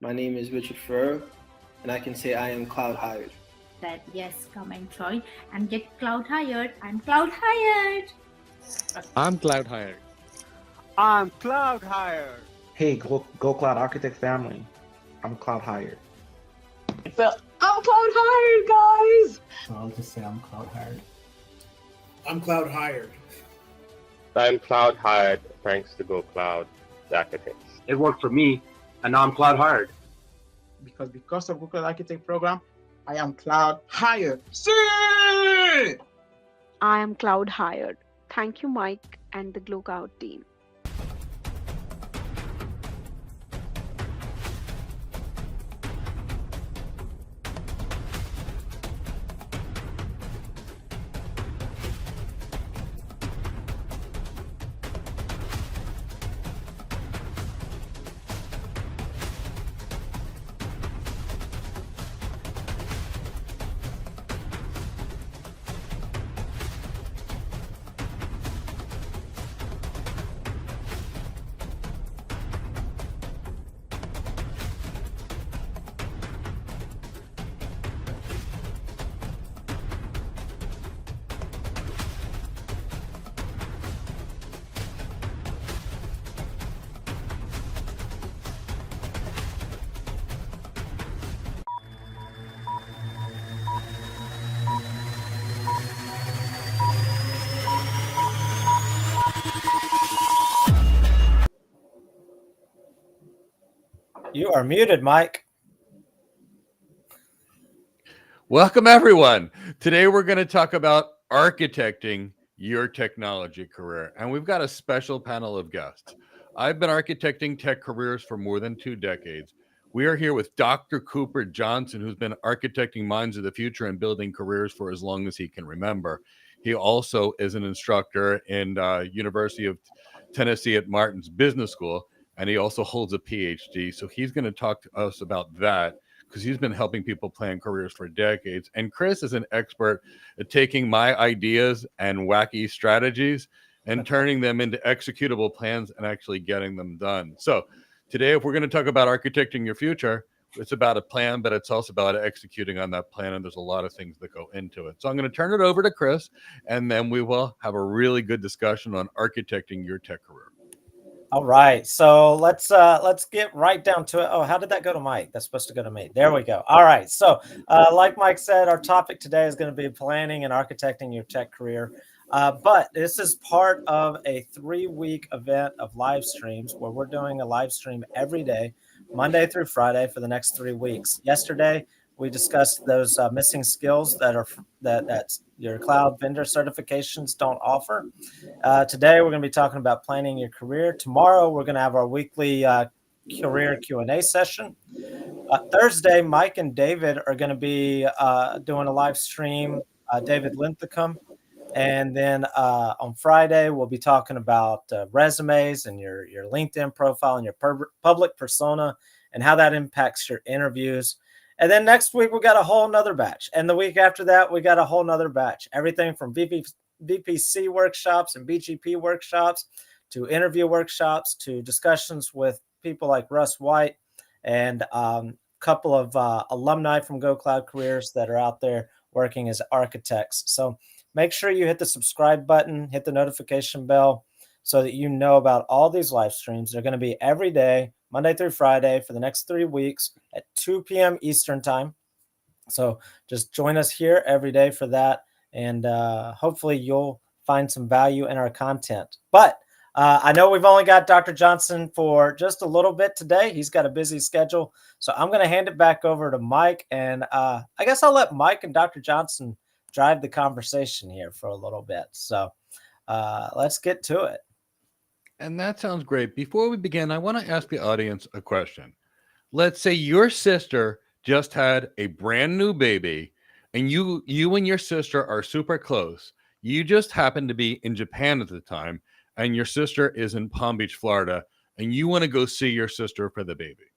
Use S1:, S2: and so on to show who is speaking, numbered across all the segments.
S1: My name is Richard Furrow, and I can say I am cloud hired.
S2: That yes, come and join and get cloud hired. I'm cloud hired.
S3: I'm cloud hired.
S4: I'm cloud hired.
S5: Hey, Go Cloud Architect family. I'm cloud hired.
S6: So I'm cloud hired, guys.
S7: So I'll just say I'm cloud hired.
S8: I'm cloud hired.
S9: I'm cloud hired thanks to Go Cloud Architects.
S10: It worked for me, and now I'm cloud hired. Because of Go Cloud Architect program, I am cloud hired. See!
S6: I am cloud hired. Thank you, Mike and the Go Cloud team.
S11: You are muted, Mike.
S3: Welcome, everyone. Today, we're going to talk about architecting your technology career. And we've got a special panel of guests. I've been architecting tech careers for more than 2 decades. We are here with Dr. Cooper Johnson, who's been architecting minds of the future and building careers for as long as he can remember. He also is an instructor in University of Tennessee at Martin's Business School. And he also holds a PhD. So he's going to talk to us about that because he's been helping people plan careers for decades. And Chris is an expert at taking my ideas and wacky strategies and turning them into executable plans and actually getting them done. So today, if we're going to talk about architecting your future, it's about a plan, but it's also about executing on that plan. And there's a lot of things that go into it. So I'm going to turn it over to Chris, and then we will have a really good discussion on architecting your tech career.
S11: All right, so let's get right down to it. Oh, how did that go to Mike? That's supposed to go to me. There we go. All right, so like Mike said, our topic today is going to be planning and architecting your tech career. But this is part of a 3-week event of live streams where we're doing a live stream every day, Monday through Friday for the next 3 weeks. Yesterday, we discussed those missing skills that your cloud vendor certifications don't offer. Today, we're going to be talking about planning your career. Tomorrow, we're going to have our weekly career Q&A session. Thursday, Mike and David are going to be doing a live stream, David Linthicum. And then on Friday, we'll be talking about resumes and your LinkedIn profile and your public persona and how that impacts your interviews. And then next week, we got a whole nother batch. And the week after that, we got a whole nother batch. Everything from VPC workshops and BGP workshops to interview workshops to discussions with people like Russ White and a couple of alumni from Go Cloud Careers that are out there working as architects. So make sure you hit the subscribe button, hit the notification bell so that you know about all these live streams. They're going to be every day, Monday through Friday for the next 3 weeks at 2 p.m. Eastern time. So just join us here every day for that. And hopefully you'll find some value in our content. But I know we've only got Dr. Johnson for just a little bit today. He's got a busy schedule. So I'm going to hand it back over to Mike. And I guess I'll let Mike and Dr. Johnson drive the conversation here for a little bit. So let's get to it.
S3: And that sounds great. Before we begin, I want to ask the audience a question. Let's say your sister just had a brand new baby and you and your sister are super close. You just happen to be in Japan at the time and your sister is in Palm Beach, Florida, and you want to go see your sister for the baby.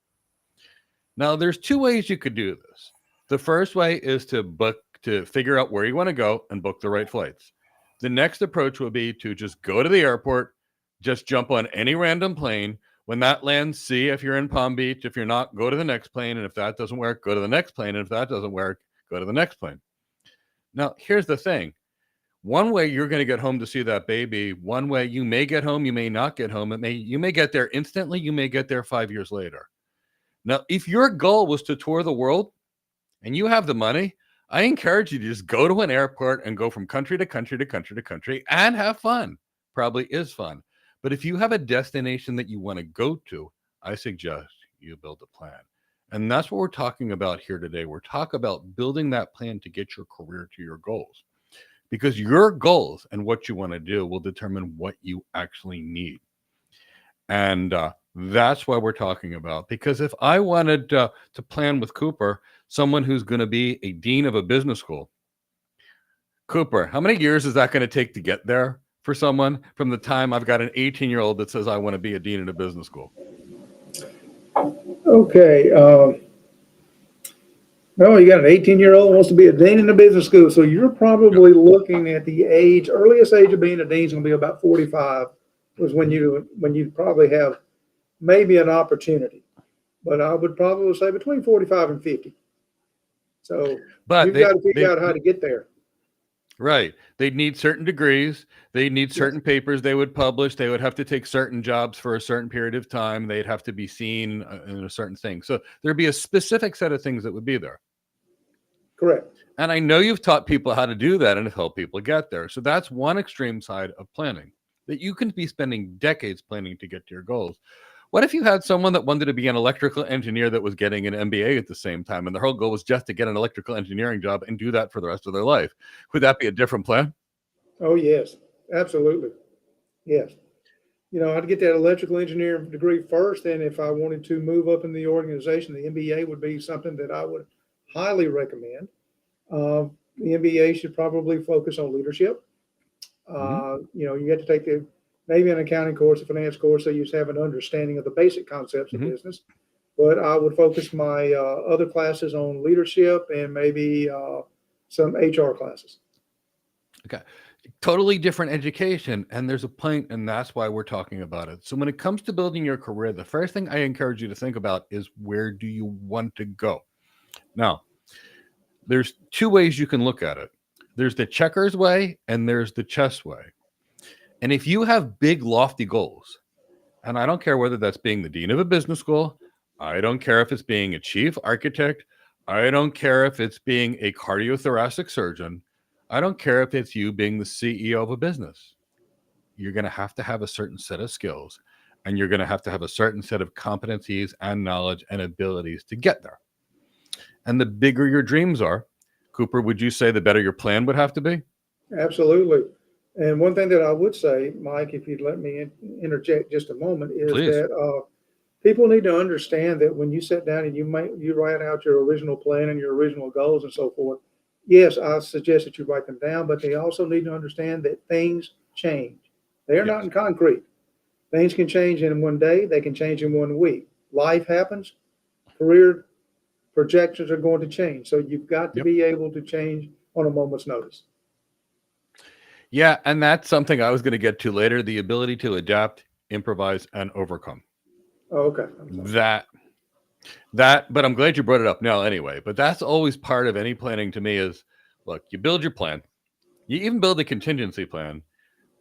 S3: Now, there's 2 ways you could do this. The first way is to figure out where you want to go and book the right flights. The next approach would be to just go to the airport, just jump on any random plane. When that lands, see if you're in Palm Beach. If you're not, go to the next plane. And if that doesn't work, go to the next plane. And if that doesn't work, go to the next plane. Now, here's the thing. One way you're going to get home to see that baby. One way you may get home, you may not get home. You may get there instantly. You may get there 5 years later. Now, if your goal was to tour the world and you have the money, I encourage you to just go to an airport and go from country to country to country to country and have fun. Probably is fun. But if you have a destination that you want to go to, I suggest you build a plan. And that's what we're talking about here today. We're talking about building that plan to get your career to your goals. Because your goals and what you want to do will determine what you actually need. And that's why we're talking about. Because if I wanted to plan with Cooper, someone who's going to be a dean of a business school, Cooper, how many years is that going to take to get there for someone from the time I've got an 18-year-old that says I want to be a dean in a business school?
S8: Okay. Well, you got an 18-year-old who wants to be a dean in a business school. So you're probably looking at the earliest age of being a dean is going to be about 45, was when you probably have maybe an opportunity. But I would probably say between 45 and 50. So you've got to figure out how to get there.
S3: Right. They'd need certain degrees. They'd need certain papers they would publish. They would have to take certain jobs for a certain period of time. They'd have to be seen in a certain thing. So there'd be a specific set of things that would be there.
S8: Correct.
S3: And I know you've taught people how to do that and have helped people get there. So that's one extreme side of planning, that you can be spending decades planning to get to your goals. What if you had someone that wanted to be an electrical engineer that was getting an MBA at the same time, and their whole goal was just to get an electrical engineering job and do that for the rest of their life? Would that be a different plan?
S8: Oh, yes, absolutely. Yes. You know, I'd get that electrical engineering degree first. And if I wanted to move up in the organization, the MBA would be something that I would highly recommend. The MBA should probably focus on leadership. You know, you have to take maybe an accounting course, a finance course, so you just have an understanding of the basic concepts of business. But I would focus my other classes on leadership and maybe some HR classes.
S3: Okay. Totally different education. And there's a point, and that's why we're talking about it. So when it comes to building your career, the first thing I encourage you to think about is, where do you want to go? Now, there's 2 ways you can look at it. There's the checkers way and there's the chess way. And if you have big, lofty goals, and I don't care whether that's being the dean of a business school, I don't care if it's being a chief architect, I don't care if it's being a cardiothoracic surgeon, I don't care if it's you being the CEO of a business. You're going to have a certain set of skills, and you're going to have a certain set of competencies and knowledge and abilities to get there. And the bigger your dreams are, Cooper, would you say the better your plan would have to be?
S8: Absolutely. And one thing that I would say, Mike, if you'd let me interject just a moment, is that people need to understand that when you sit down and you write out your original plan and your original goals and so forth, yes, I suggest that you write them down, but they also need to understand that things change. They are not in concrete. Things can change in one day. They can change in 1 week. Life happens. Career projections are going to change. So you've got to be able to change on a moment's notice.
S3: Yeah, and that's something I was going to get to later, the ability to adapt, improvise, and overcome.
S8: Oh, okay.
S3: But I'm glad you brought it up now anyway. But that's always part of any planning to me is, look, you build your plan. You even build a contingency plan.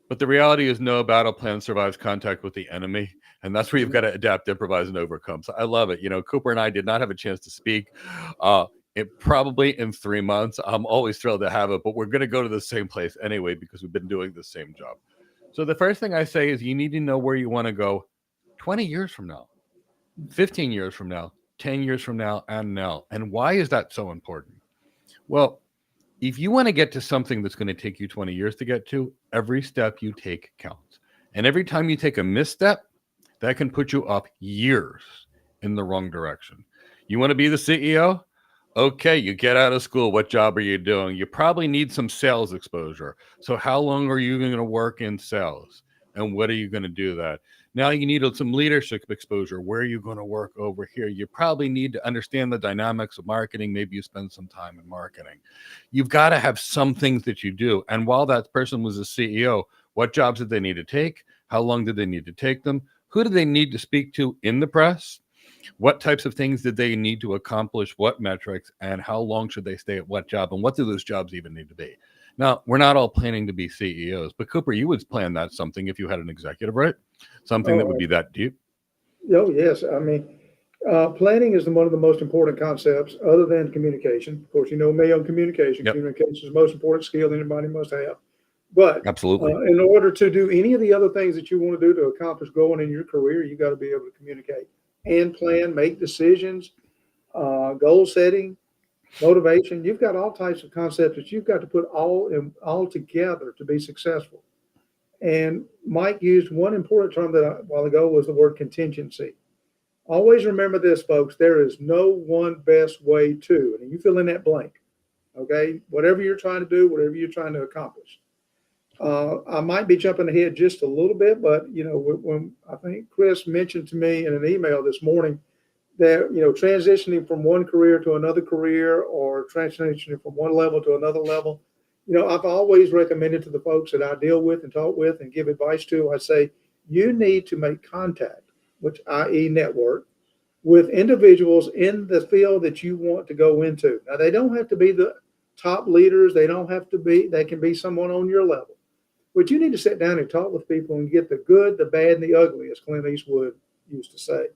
S3: But the reality is no battle plan survives contact with the enemy. And that's where you've got to adapt, improvise, and overcome. So I love it. You know, Cooper and I did not have a chance to speak. Probably in 3 months. I'm always thrilled to have it, but we're going to go to the same place anyway because we've been doing the same job. So the first thing I say is you need to know where you want to go 20 years from now, 15 years from now, 10 years from now, and now. And why is that so important? Well, if you want to get to something that's going to take you 20 years to get to, every step you take counts. And every time you take a misstep, that can put you up years in the wrong direction. You want to be the CEO? Okay, you get out of school. What job are you doing? You probably need some sales exposure. So how long are you going to work in sales? And what are you going to do that? Now you need some leadership exposure. Where are you going to work over here? You probably need to understand the dynamics of marketing. Maybe you spend some time in marketing. You've got to have some things that you do. And while that person was a CEO, what jobs did they need to take? How long did they need to take them? Who do they need to speak to in the press? What types of things did they need to accomplish? What metrics? And how long should they stay at what job? And what do those jobs even need to be? Now, we're not all planning to be CEOs, but Cooper, you would plan that something if you had an executive, right? Something that would be that deep.
S8: Oh, yes. I mean, planning is one of the most important concepts other than communication. Of course, you know me on communication. Communication is the most important skill anybody must have. But
S3: absolutely,
S8: in order to do any of the other things that you want to do to accomplish growing in your career, you got to be able to communicate and plan, make decisions, goal setting, motivation. You've got all types of concepts that you've got to put all together to be successful. And Mike used one important term that a while ago was the word contingency. Always remember this, folks. There is no one best way to, and you fill in that blank. Okay, whatever you're trying to do, whatever you're trying to accomplish. I might be jumping ahead just a little bit, but you know, when I think Chris mentioned to me in an email this morning that, you know, transitioning from one career to another career or transitioning from one level to another level, you know, I've always recommended to the folks that I deal with and talk with and give advice to, I say, you need to make contact, which i.e. network, with individuals in the field that you want to go into. Now, they don't have to be the top leaders. They can be someone on your level. But you need to sit down and talk with people and get the good, the bad, and the ugly, as Clint Eastwood used to say.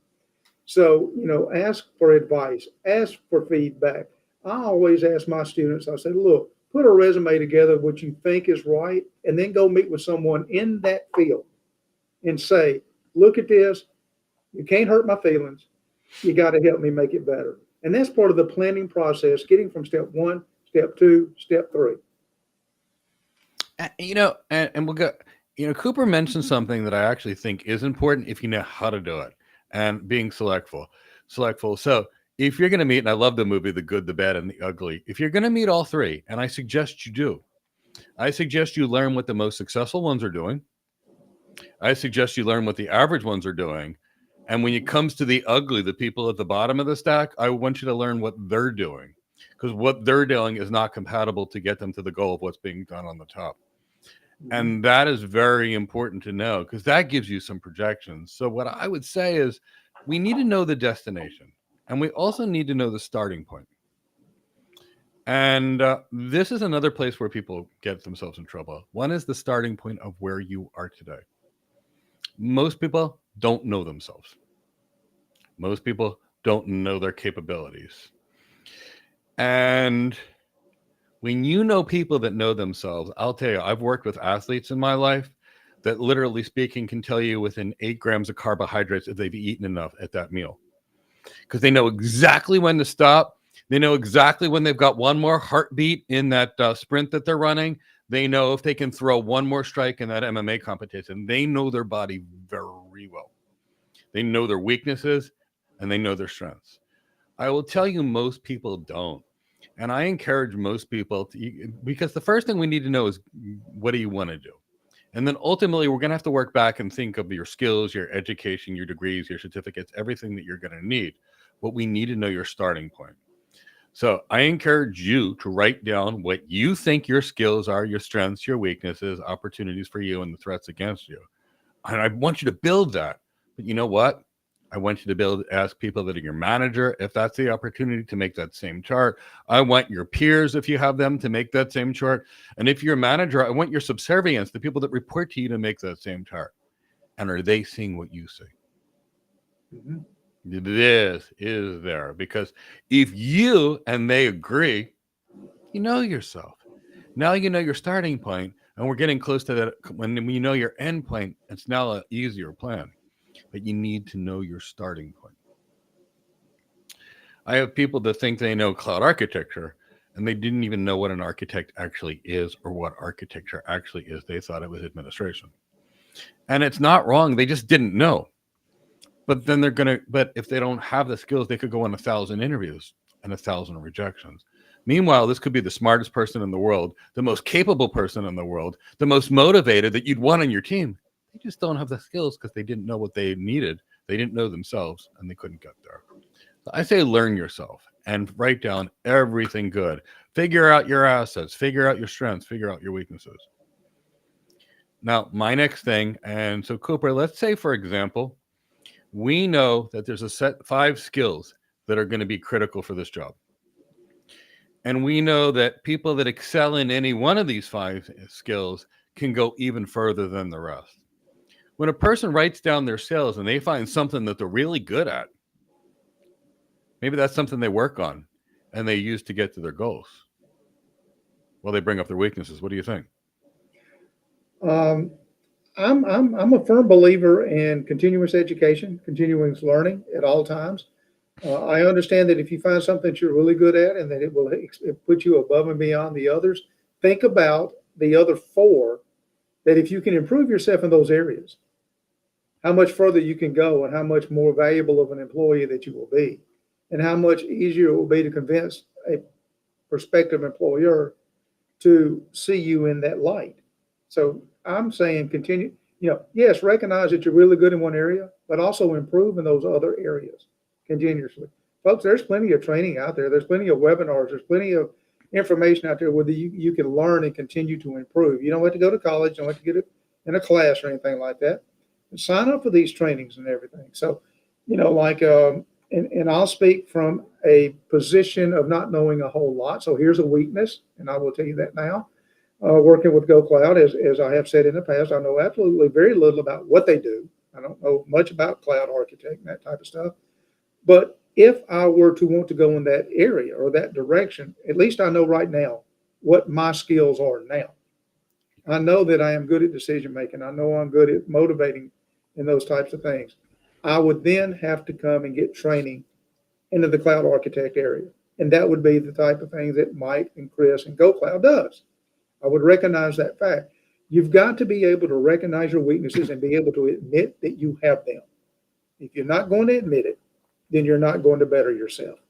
S8: So, you know, ask for advice, ask for feedback. I always ask my students, I say, look, put a resume together, what you think is right, and then go meet with someone in that field and say, look at this. You can't hurt my feelings. You got to help me make it better. And that's part of the planning process, getting from step 1, step 2, step 3.
S3: You know, and we'll go, you know, Cooper mentioned something that I actually think is important if you know how to do it, and being selectful. So if you're going to meet, and I love the movie, The Good, the Bad, and the Ugly, if you're going to meet all three, and I suggest you do, I suggest you learn what the most successful ones are doing. I suggest you learn what the average ones are doing. And when it comes to the ugly, the people at the bottom of the stack, I want you to learn what they're doing, because what they're doing is not compatible to get them to the goal of what's being done on the top. And that is very important to know, because that gives you some projections. So what I would say is we need to know the destination, and we also need to know the starting point. And this is another place where people get themselves in trouble. One is the starting point of where you are today. Most people don't know themselves. Most people don't know their capabilities. And when you know people that know themselves, I'll tell you, I've worked with athletes in my life that literally speaking can tell you within 8 grams of carbohydrates if they've eaten enough at that meal. Because they know exactly when to stop. They know exactly when they've got one more heartbeat in that sprint that they're running. They know if they can throw one more strike in that MMA competition. They know their body very well. They know their weaknesses and they know their strengths. I will tell you, most people don't. And I encourage most people to, because the first thing we need to know is, what do you want to do? And then ultimately, we're going to have to work back and think of your skills, your education, your degrees, your certificates, everything that you're going to need. But we need to know your starting point. So I encourage you to write down what you think your skills are, your strengths, your weaknesses, opportunities for you, and the threats against you. And I want you to build that. But you know what? I want you to ask people that are your manager, if that's the opportunity, to make that same chart. I want your peers, if you have them, to make that same chart. And if you're a manager, I want your subservients, the people that report to you, to make that same chart. And are they seeing what you see?
S8: Mhm.
S3: This is there. Because if you and they agree, you know yourself. Now you know your starting point, and we're getting close to that. When we know your end point, it's now an easier plan. But you need to know your starting point. I have people that think they know cloud architecture, and they didn't even know what an architect actually is or what architecture actually is. They thought it was administration. And it's not wrong. They just didn't know. But then but if they don't have the skills, they could go on 1,000 interviews and 1,000 rejections. Meanwhile, this could be the smartest person in the world, the most capable person in the world, the most motivated that you'd want on your team. They just don't have the skills because they didn't know what they needed. They didn't know themselves, and they couldn't get there. So I say learn yourself and write down everything good. Figure out your assets, figure out your strengths, figure out your weaknesses. Now, my next thing, and so Cooper, let's say, for example, we know that there's a set 5 skills that are going to be critical for this job. And we know that people that excel in any one of these 5 skills can go even further than the rest. When a person writes down their skills and they find something that they're really good at, maybe that's something they work on and they use to get to their goals. Well, they bring up their weaknesses. What do you think?
S8: I'm a firm believer in continuous education, continuous learning at all times. I understand that if you find something that you're really good at and that it will put you above and beyond the others, think about the other 4, that if you can improve yourself in those areas, how much further you can go and how much more valuable of an employee that you will be, and how much easier it will be to convince a prospective employer to see you in that light. So I'm saying continue, yes, recognize that you're really good in one area, but also improve in those other areas continuously. Folks, there's plenty of training out there. There's plenty of webinars. There's plenty of information out there where you can learn and continue to improve. You don't have to go to college. You don't have to get it in a class or anything like that. Sign up for these trainings and everything. So, and I'll speak from a position of not knowing a whole lot. So here's a weakness, and I will tell you that now. Working with GoCloud, as I have said in the past, I know absolutely very little about what they do. I don't know much about cloud architect and that type of stuff. But if I were to want to go in that area or that direction, at least I know right now what my skills are now. I know that I am good at decision making. I know I'm good at motivating and those types of things. I would then have to come and get training into the cloud architect area. And that would be the type of things that Mike and Chris and GoCloud does. I would recognize that fact. You've got to be able to recognize your weaknesses and be able to admit that you have them. If you're not going to admit it, then you're not going to better yourself.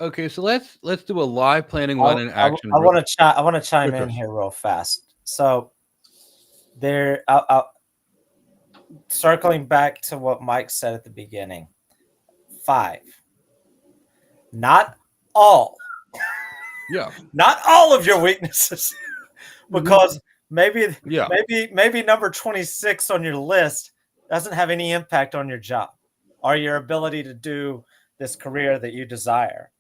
S3: Okay, so let's do a live planning one in action.
S11: I want to chime in here real fast. So there, circling back to what Mike said at the beginning, 5, not all.
S3: Yeah,
S11: not all of your weaknesses, because maybe number 26 on your list doesn't have any impact on your job or your ability to do this career that you desire.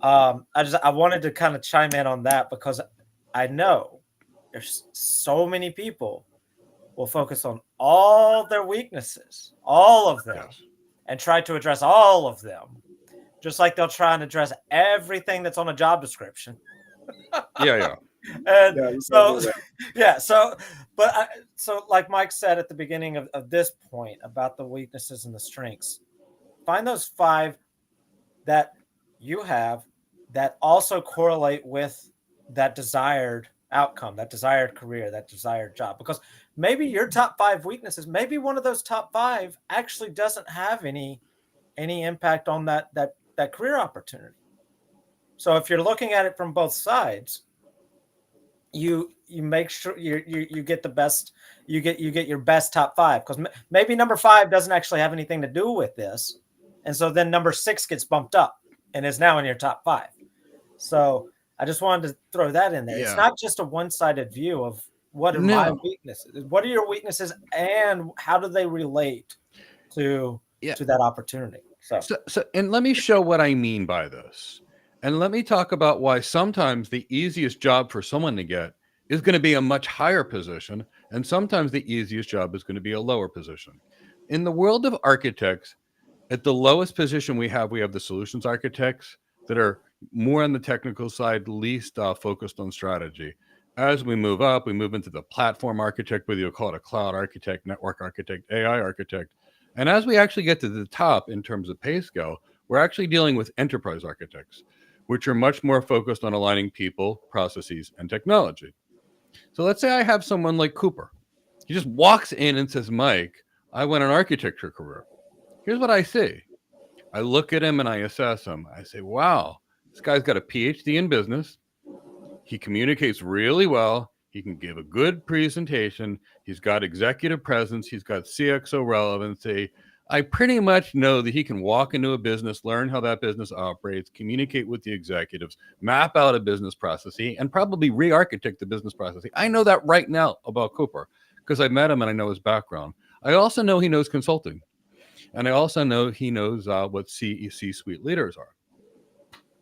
S11: I wanted to kind of chime in on that because I know there's so many people will focus on all their weaknesses, all of them, and try to address all of them, just like they'll try and address everything that's on a job description. And so like Mike said at the beginning of this point about the weaknesses and the strengths, find those 5 that you have that also correlate with that desired outcome, that desired career, that desired job. Because maybe your top 5 weaknesses, maybe one of those top 5 actually doesn't have any impact on that career opportunity. So if you're looking at it from both sides, you make sure you get the best, you get your best top 5, because maybe number 5 doesn't actually have anything to do with this, and so then number 6 gets bumped up and is now in your top 5. So I just wanted to throw that in there.
S3: Yeah.
S11: It's not just a one-sided view of what are my weaknesses. What are your weaknesses, and how do they relate to that opportunity?
S3: So, and let me show what I mean by this. And let me talk about why sometimes the easiest job for someone to get is going to be a much higher position, and sometimes the easiest job is going to be a lower position. In the world of architects, at the lowest position we have the solutions architects that are more on the technical side, least focused on strategy. As we move up, we move into the platform architect, whether you call it a cloud architect, network architect, AI architect. And as we actually get to the top in terms of pay scale, we're actually dealing with enterprise architects, which are much more focused on aligning people, processes, and technology. So let's say I have someone like Cooper. He just walks in and says, Mike, I want an architecture career. Here's what I see. I look at him and I assess him. I say, wow, this guy's got a PhD in business. He communicates really well. He can give a good presentation. He's got executive presence. He's got CXO relevancy. I pretty much know that he can walk into a business, learn how that business operates, communicate with the executives, map out a business process, and probably re-architect the business process. I know that right now about Cooper because I met him and I know his background. I also know he knows consulting. And I also know he knows what C-suite leaders are.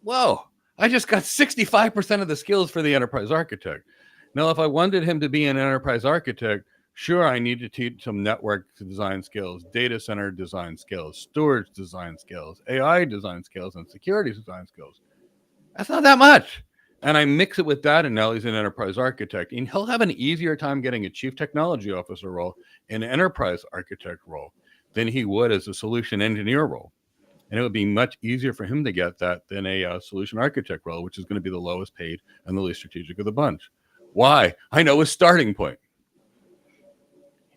S3: Whoa, I just got 65% of the skills for the enterprise architect. Now, if I wanted him to be an enterprise architect, sure, I need to teach some network design skills, data center design skills, storage design skills, AI design skills, and security design skills. That's not that much. And I mix it with that, and now he's an enterprise architect. And he'll have an easier time getting a chief technology officer role in an enterprise architect role than he would as a solution engineer role. And it would be much easier for him to get that than a solution architect role, which is going to be the lowest paid and the least strategic of the bunch. Why? I know his starting point.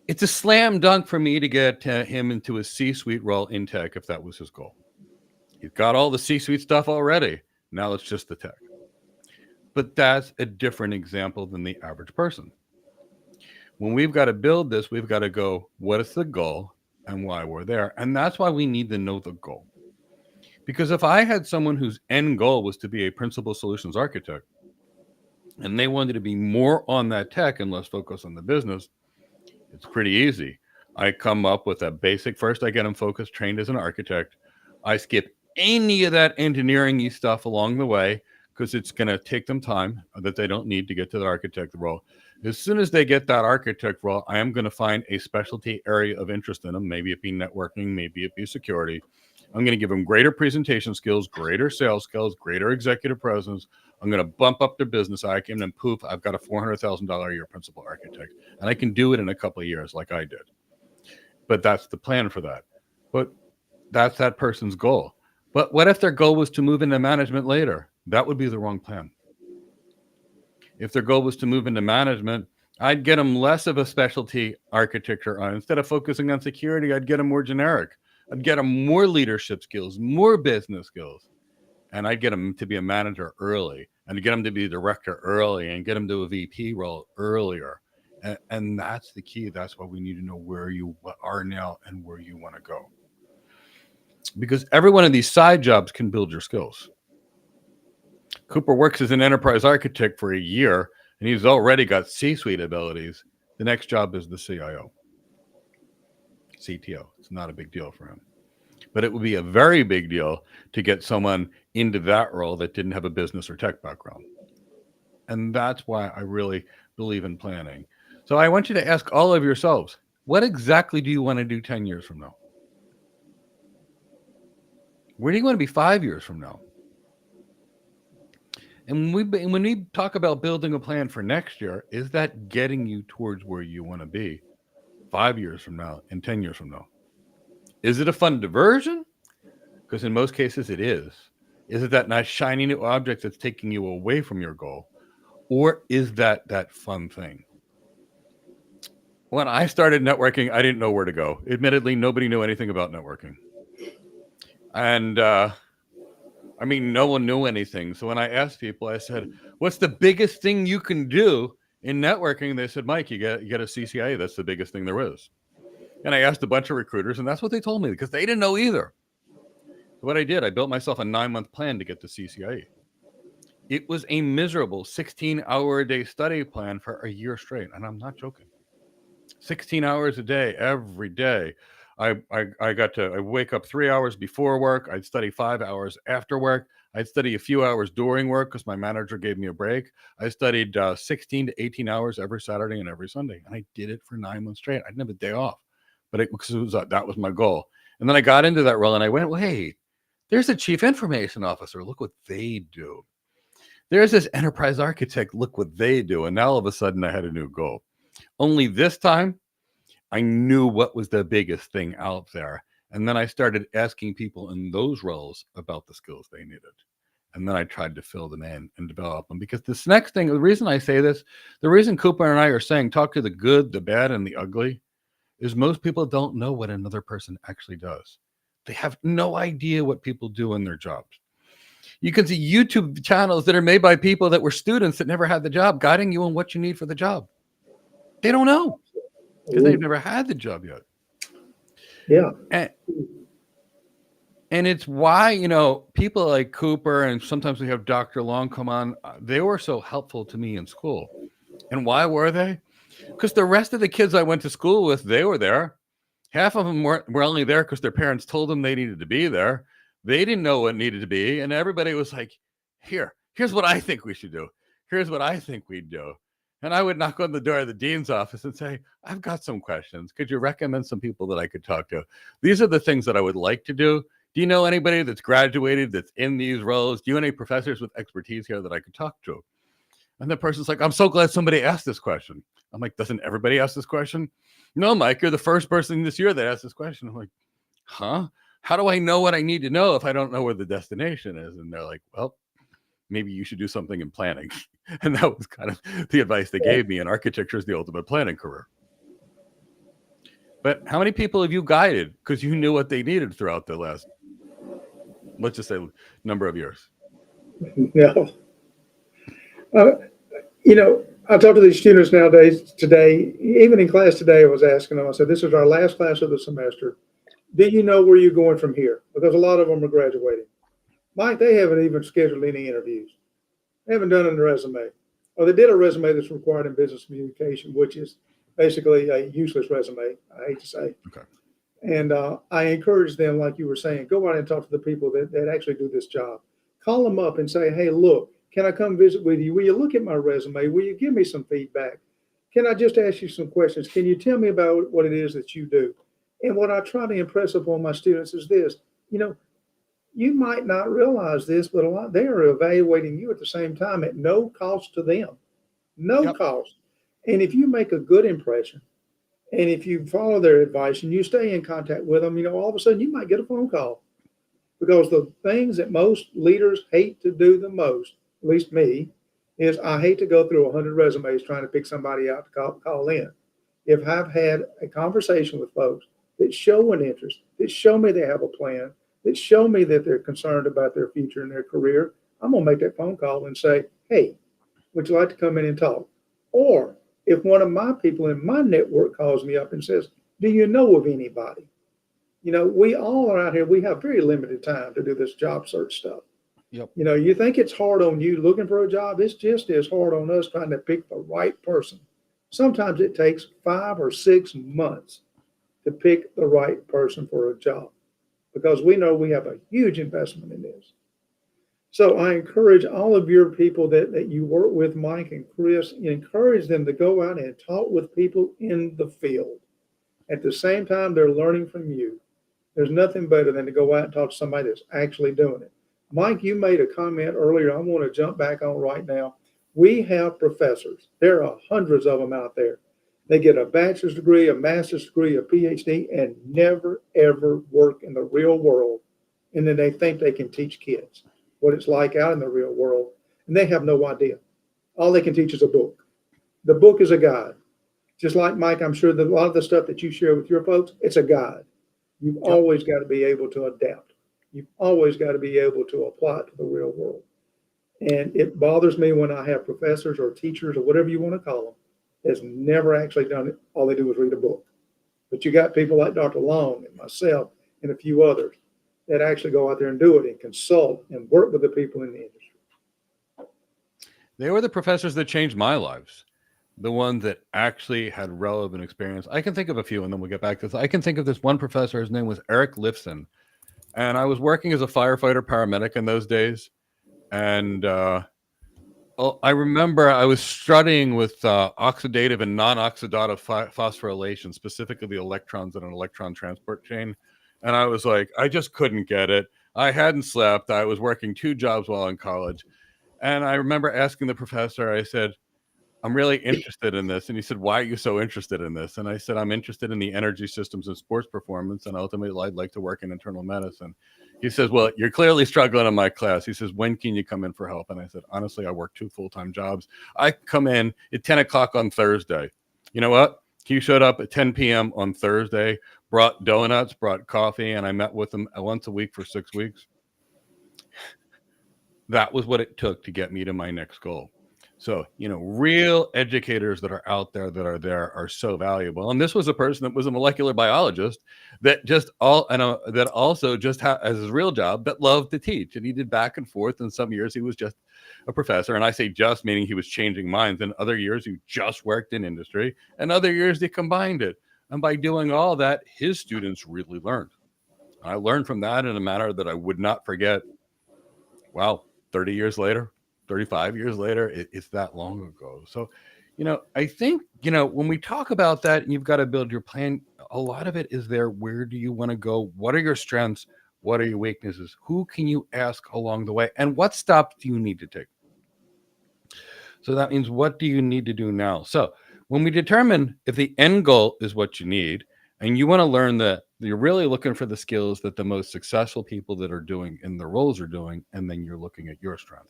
S3: It's a slam dunk for me to get him into a C-suite role in tech if that was his goal. He's got all the C-suite stuff already. Now it's just the tech. But that's a different example than the average person. When we've got to build this, we've got to go, what is the goal and why we're there? And that's why we need to know the goal. Because if I had someone whose end goal was to be a principal solutions architect, and they wanted to be more on that tech and less focused on the business, it's pretty easy. I come up with a basic, first I get them focused, trained as an architect. I skip any of that engineering-y stuff along the way because it's going to take them time that they don't need to get to the architect role. As soon as they get that architect role, I am going to find a specialty area of interest in them. Maybe it be networking, maybe it be security. I'm going to give them greater presentation skills, greater sales skills, greater executive presence. I'm going to bump up their business IQ, and poof, I've got a $400,000 a year principal architect. And I can do it in a couple of years like I did. But that's the plan for that. But that's that person's goal. But what if their goal was to move into management later? That would be the wrong plan. If their goal was to move into management, I'd get them less of a specialty architecture. Instead of focusing on security, I'd get them more generic. I'd get them more leadership skills, more business skills. And I'd get them to be a manager early, and get them to be a director early, and get them to a VP role earlier. And that's the key. That's why we need to know where you are now and where you want to go. Because every one of these side jobs can build your skills. Cooper works as an enterprise architect for a year, and he's already got C-suite abilities. The next job is the CIO, CTO. It's not a big deal for him. But it would be a very big deal to get someone into that role that didn't have a business or tech background. And that's why I really believe in planning. So I want you to ask all of yourselves, what exactly do you want to do 10 years from now? Where do you want to be 5 years from now? And when we talk about building a plan for next year, is that getting you towards where you want to be 5 years from now and 10 years from now? Is it a fun diversion? Because in most cases it is. Is it that nice shiny new object that's taking you away from your goal? Or is that fun thing? When I started networking, I didn't know where to go. Admittedly, nobody knew anything about networking. And I mean, no one knew anything. So when I asked people, I said, what's the biggest thing you can do in networking? They said, Mike, you get a CCIE. That's the biggest thing there is. And I asked a bunch of recruiters, and that's what they told me, because they didn't know either. So what I did, I built myself a 9-month plan to get the CCIE. It was a miserable 16-hour-a-day study plan for a year straight. And I'm not joking. 16 hours a day, every day. I wake up 3 hours before work. I'd study 5 hours after work. I'd study a few hours during work because my manager gave me a break. I studied 16 to 18 hours every Saturday and every Sunday. And I did it for 9 months straight. I didn't have a day off, but that was my goal. And then I got into that role and I went, wait, there's a chief information officer. Look what they do. There's this enterprise architect. Look what they do. And now all of a sudden I had a new goal. Only this time I knew what was the biggest thing out there. And then I started asking people in those roles about the skills they needed. And then I tried to fill them in and develop them. Because this next thing, the reason I say this, the reason Cooper and I are saying talk to the good, the bad, and the ugly is most people don't know what another person actually does. They have no idea what people do in their jobs. You can see YouTube channels that are made by people that were students that never had the job, guiding you on what you need for the job. They don't know because they've never had the job yet.
S8: Yeah.
S3: And it's why, you know, people like Cooper and sometimes we have Dr. Long come on. They were so helpful to me in school. And why were they? Because the rest of the kids I went to school with, they were there. Half of them were only there because their parents told them they needed to be there. They didn't know what needed to be. And everybody was like, here's what I think we should do. Here's what I think we'd do. And I would knock on the door of the dean's office and say, I've got some questions. Could you recommend some people that I could talk to? These are the things that I would like to do. Do you know anybody that's graduated that's in these roles? Do you know any professors with expertise here that I could talk to? And the person's like, I'm so glad somebody asked this question. I'm like, doesn't everybody ask this question? No, Mike, you're the first person this year that asked this question. I'm like, huh? How do I know what I need to know if I don't know where the destination is? And they're like, well, maybe you should do something in planning. And that was kind of the advice they gave me. And architecture is the ultimate planning career. But how many people have you guided because you knew what they needed throughout the last, let's just say, number of years?
S8: No. You know, I talk to these students nowadays, today, even in class today, I was asking them, I said, this is our last class of the semester. Do you know where you're going from here? Because a lot of them are graduating. Mike, they haven't even scheduled any interviews. They haven't done a resume. Or they did a resume that's required in business communication, which is basically a useless resume, I hate to say.
S3: Okay.
S8: And I encourage them, like you were saying, go out and talk to the people that actually do this job. Call them up and say, hey, look, can I come visit with you? Will you look at my resume? Will you give me some feedback? Can I just ask you some questions? Can you tell me about what it is that you do? And what I try to impress upon my students is this, you know, you might not realize this, but they are evaluating you at the same time at no cost to them, no cost. And if you make a good impression, and if you follow their advice and you stay in contact with them, you know, all of a sudden you might get a phone call. Because the things that most leaders hate to do the most, at least me, is I hate to go through 100 resumes trying to pick somebody out to call in. If I've had a conversation with folks that show an interest, that show me they have a plan, that show me that they're concerned about their future and their career, I'm going to make that phone call and say, hey, would you like to come in and talk? Or if one of my people in my network calls me up and says, do you know of anybody? You know, we all are out here. We have very limited time to do this job search stuff.
S3: Yep.
S8: You know, you think it's hard on you looking for a job. It's just as hard on us trying to pick the right person. Sometimes it takes 5 or 6 months to pick the right person for a job because we know we have a huge investment in this. So I encourage all of your people that you work with, Mike and Chris, encourage them to go out and talk with people in the field. At the same time, they're learning from you. There's nothing better than to go out and talk to somebody that's actually doing it. Mike, you made a comment earlier. I want to jump back on right now. We have professors. There are hundreds of them out there. They get a bachelor's degree, a master's degree, a PhD, and never, ever work in the real world. And then they think they can teach kids what it's like out in the real world. And they have no idea. all they can teach is a book. The book is a guide. Just like Mike, I'm sure that a lot of the stuff that you share with your folks, it's a guide. You've always got to be able to adapt. You've always got to be able to apply it to the real world. And it bothers me when I have professors or teachers or whatever you want to call them that's never actually done it. All they do is read a book. But you got people like Dr. Long and myself and a few others that actually go out there and do it and consult and work with the people in the industry.
S3: They were the professors that changed my lives. The ones that actually had relevant experience. I can think of a few, and then we'll get back to this. I can think of this one professor. His name was Eric Lifson. And I was working as a firefighter paramedic in those days. And I remember I was studying with oxidative and non-oxidative phosphorylation, specifically the electrons in an electron transport chain. And I was like, I just couldn't get it. I hadn't slept. I was working 2 jobs while in college. And I remember asking the professor, I said, I'm really interested in this. And he said, why are you so interested in this? And I said, I'm interested in the energy systems and sports performance. And ultimately, I'd like to work in internal medicine. He says, well, you're clearly struggling in my class. He says, when can you come in for help? And I said, honestly, I work 2 full-time jobs. I come in at 10 o'clock on Thursday. You know what? He showed up at 10 p.m. on Thursday, brought donuts, brought coffee, and I met with him once a week for 6 weeks. That was what it took to get me to my next goal. So, real educators that are out there are so valuable. And this was a person that was a molecular biologist that that also just as his real job that loved to teach. And he did back and forth. And some years he was just a professor. And I say just meaning he was changing minds. And other years he just worked in industry. And other years he combined it. And by doing all that, his students really learned. I learned from that in a manner that I would not forget. Wow, 30 years later. 35 years later, it's that long ago. So, I think, when we talk about that and you've got to build your plan, a lot of it is there. Where do you want to go? What are your strengths? What are your weaknesses? Who can you ask along the way? And what steps do you need to take? So that means, what do you need to do now? So when we determine if the end goal is what you need, and you want to learn that you're really looking for the skills that the most successful people that are doing in the roles are doing, and then you're looking at your strength.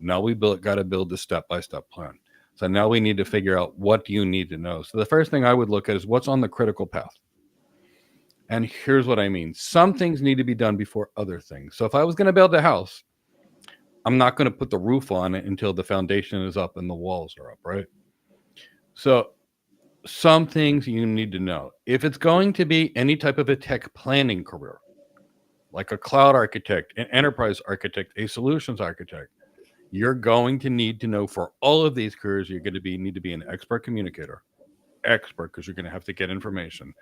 S3: Now we got to build the step-by-step plan. So now we need to figure out, what do you need to know? So the first thing I would look at is what's on the critical path. And here's what I mean. Some things need to be done before other things. So if I was going to build a house, I'm not going to put the roof on it until the foundation is up and the walls are up, right? So some things you need to know. If it's going to be any type of a tech planning career, like a cloud architect, an enterprise architect, a solutions architect, you're going to need to know, for all of these careers, you're going to need to be an expert communicator. Expert, because you're going to have to get information.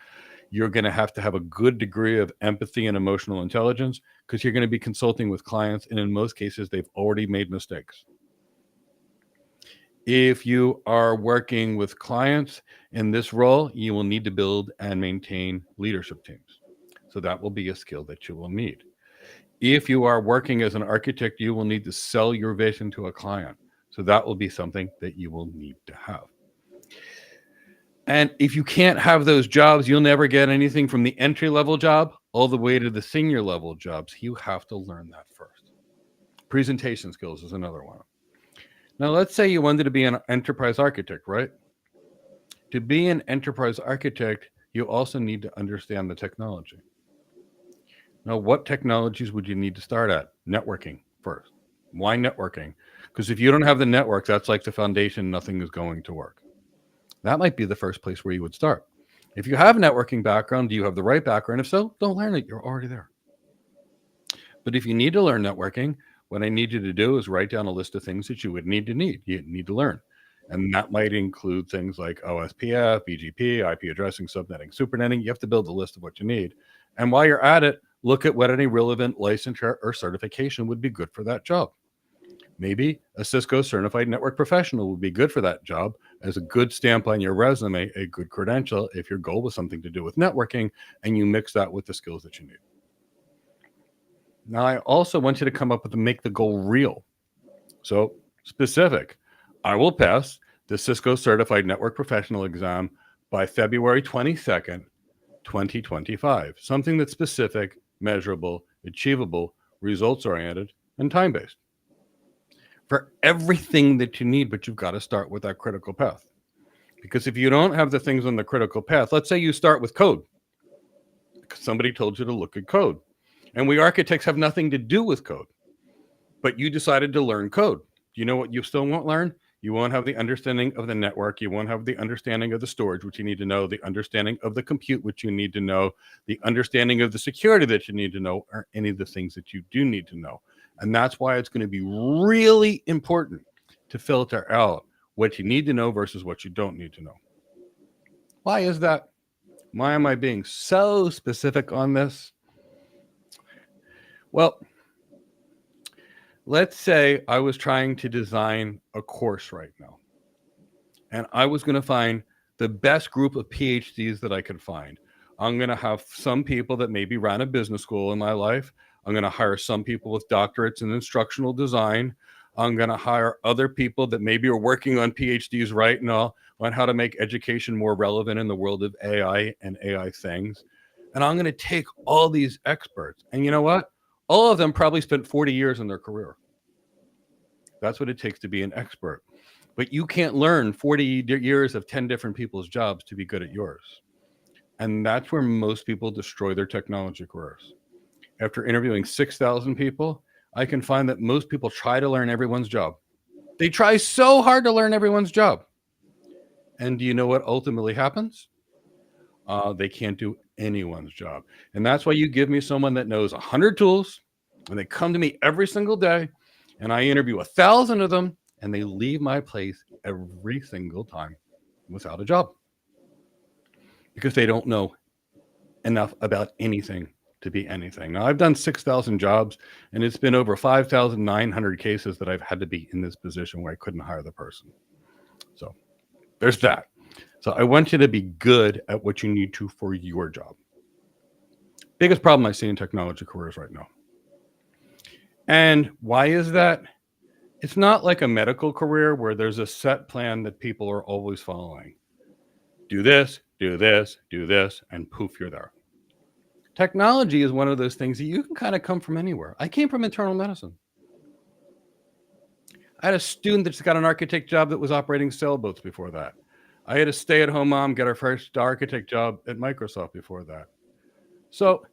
S3: You're going to have a good degree of empathy and emotional intelligence, because you're going to be consulting with clients, and in most cases, they've already made mistakes. If you are working with clients in this role, you will need to build and maintain leadership teams. So that will be a skill that you will need. If you are working as an architect, you will need to sell your vision to a client. So that will be something that you will need to have. And if you can't have those jobs, you'll never get anything from the entry-level job all the way to the senior-level jobs. You have to learn that first. Presentation skills is another one. Now, let's say you wanted to be an enterprise architect, right? To be an enterprise architect, you also need to understand the technology. Now, what technologies would you need to start at? Networking first. Why networking? Because if you don't have the network, that's like the foundation, nothing is going to work. That might be the first place where you would start. If you have a networking background, do you have the right background? If so, don't learn it. You're already there. But if you need to learn networking, what I need you to do is write down a list of things that you would need to learn. And that might include things like OSPF, BGP, IP addressing, subnetting, supernetting. You have to build a list of what you need. And while you're at it, look at what any relevant licensure or certification would be good for that job. Maybe a Cisco certified network professional would be good for that job as a good stamp on your resume, a good credential if your goal was something to do with networking and you mix that with the skills that you need. Now, I also want you to come up with make the goal real. So specific. I will pass the Cisco certified network professional exam by February 22nd, 2025. Something that's specific, measurable, achievable, results-oriented, and time-based. for everything that you need, but you've got to start with that critical path. Because if you don't have the things on the critical path, let's say you start with code, because somebody told you to look at code. And we architects have nothing to do with code, but you decided to learn code. You know what you still won't learn? You won't have the understanding of the network. You won't have the understanding of the storage, which you need to know, the understanding of the compute, which you need to know, the understanding of the security that you need to know, or any of the things that you do need to know. And that's why it's going to be really important to filter out what you need to know versus what you don't need to know. Why is that? Why am I being so specific on this? Well, let's say I was trying to design a course right now, and I was going to find the best group of PhDs that I could find. I'm going to have some people that maybe ran a business school in my life. I'm going to hire some people with doctorates in instructional design. I'm going to hire other people that maybe are working on PhDs right now on how to make education more relevant in the world of AI and AI things. And I'm going to take all these experts. And you know what? All of them probably spent 40 years in their career. That's what it takes to be an expert. But you can't learn 40 years of 10 different people's jobs to be good at yours. And that's where most people destroy their technology careers. After interviewing 6,000 people, I can find that most people try to learn everyone's job. They try so hard to learn everyone's job. And do you know what ultimately happens? They can't do anyone's job. And that's why you give me someone that knows 100 tools, and they come to me every single day, and I interview 1,000 of them, and they leave my place every single time without a job. Because they don't know enough about anything to be anything. Now, I've done 6,000 jobs, and it's been over 5,900 cases that I've had to be in this position where I couldn't hire the person. So there's that. So I want you to be good at what you need to for your job. Biggest problem I see in technology careers right now. And why is that? It's not like a medical career where there's a set plan that people are always following. Do this, do this, do this, and poof, you're there. Technology is one of those things that you can kind of come from anywhere. I came from internal medicine. I had a student that's got an architect job that was operating sailboats before that. I had a stay-at-home mom get her first architect job at Microsoft before that. So,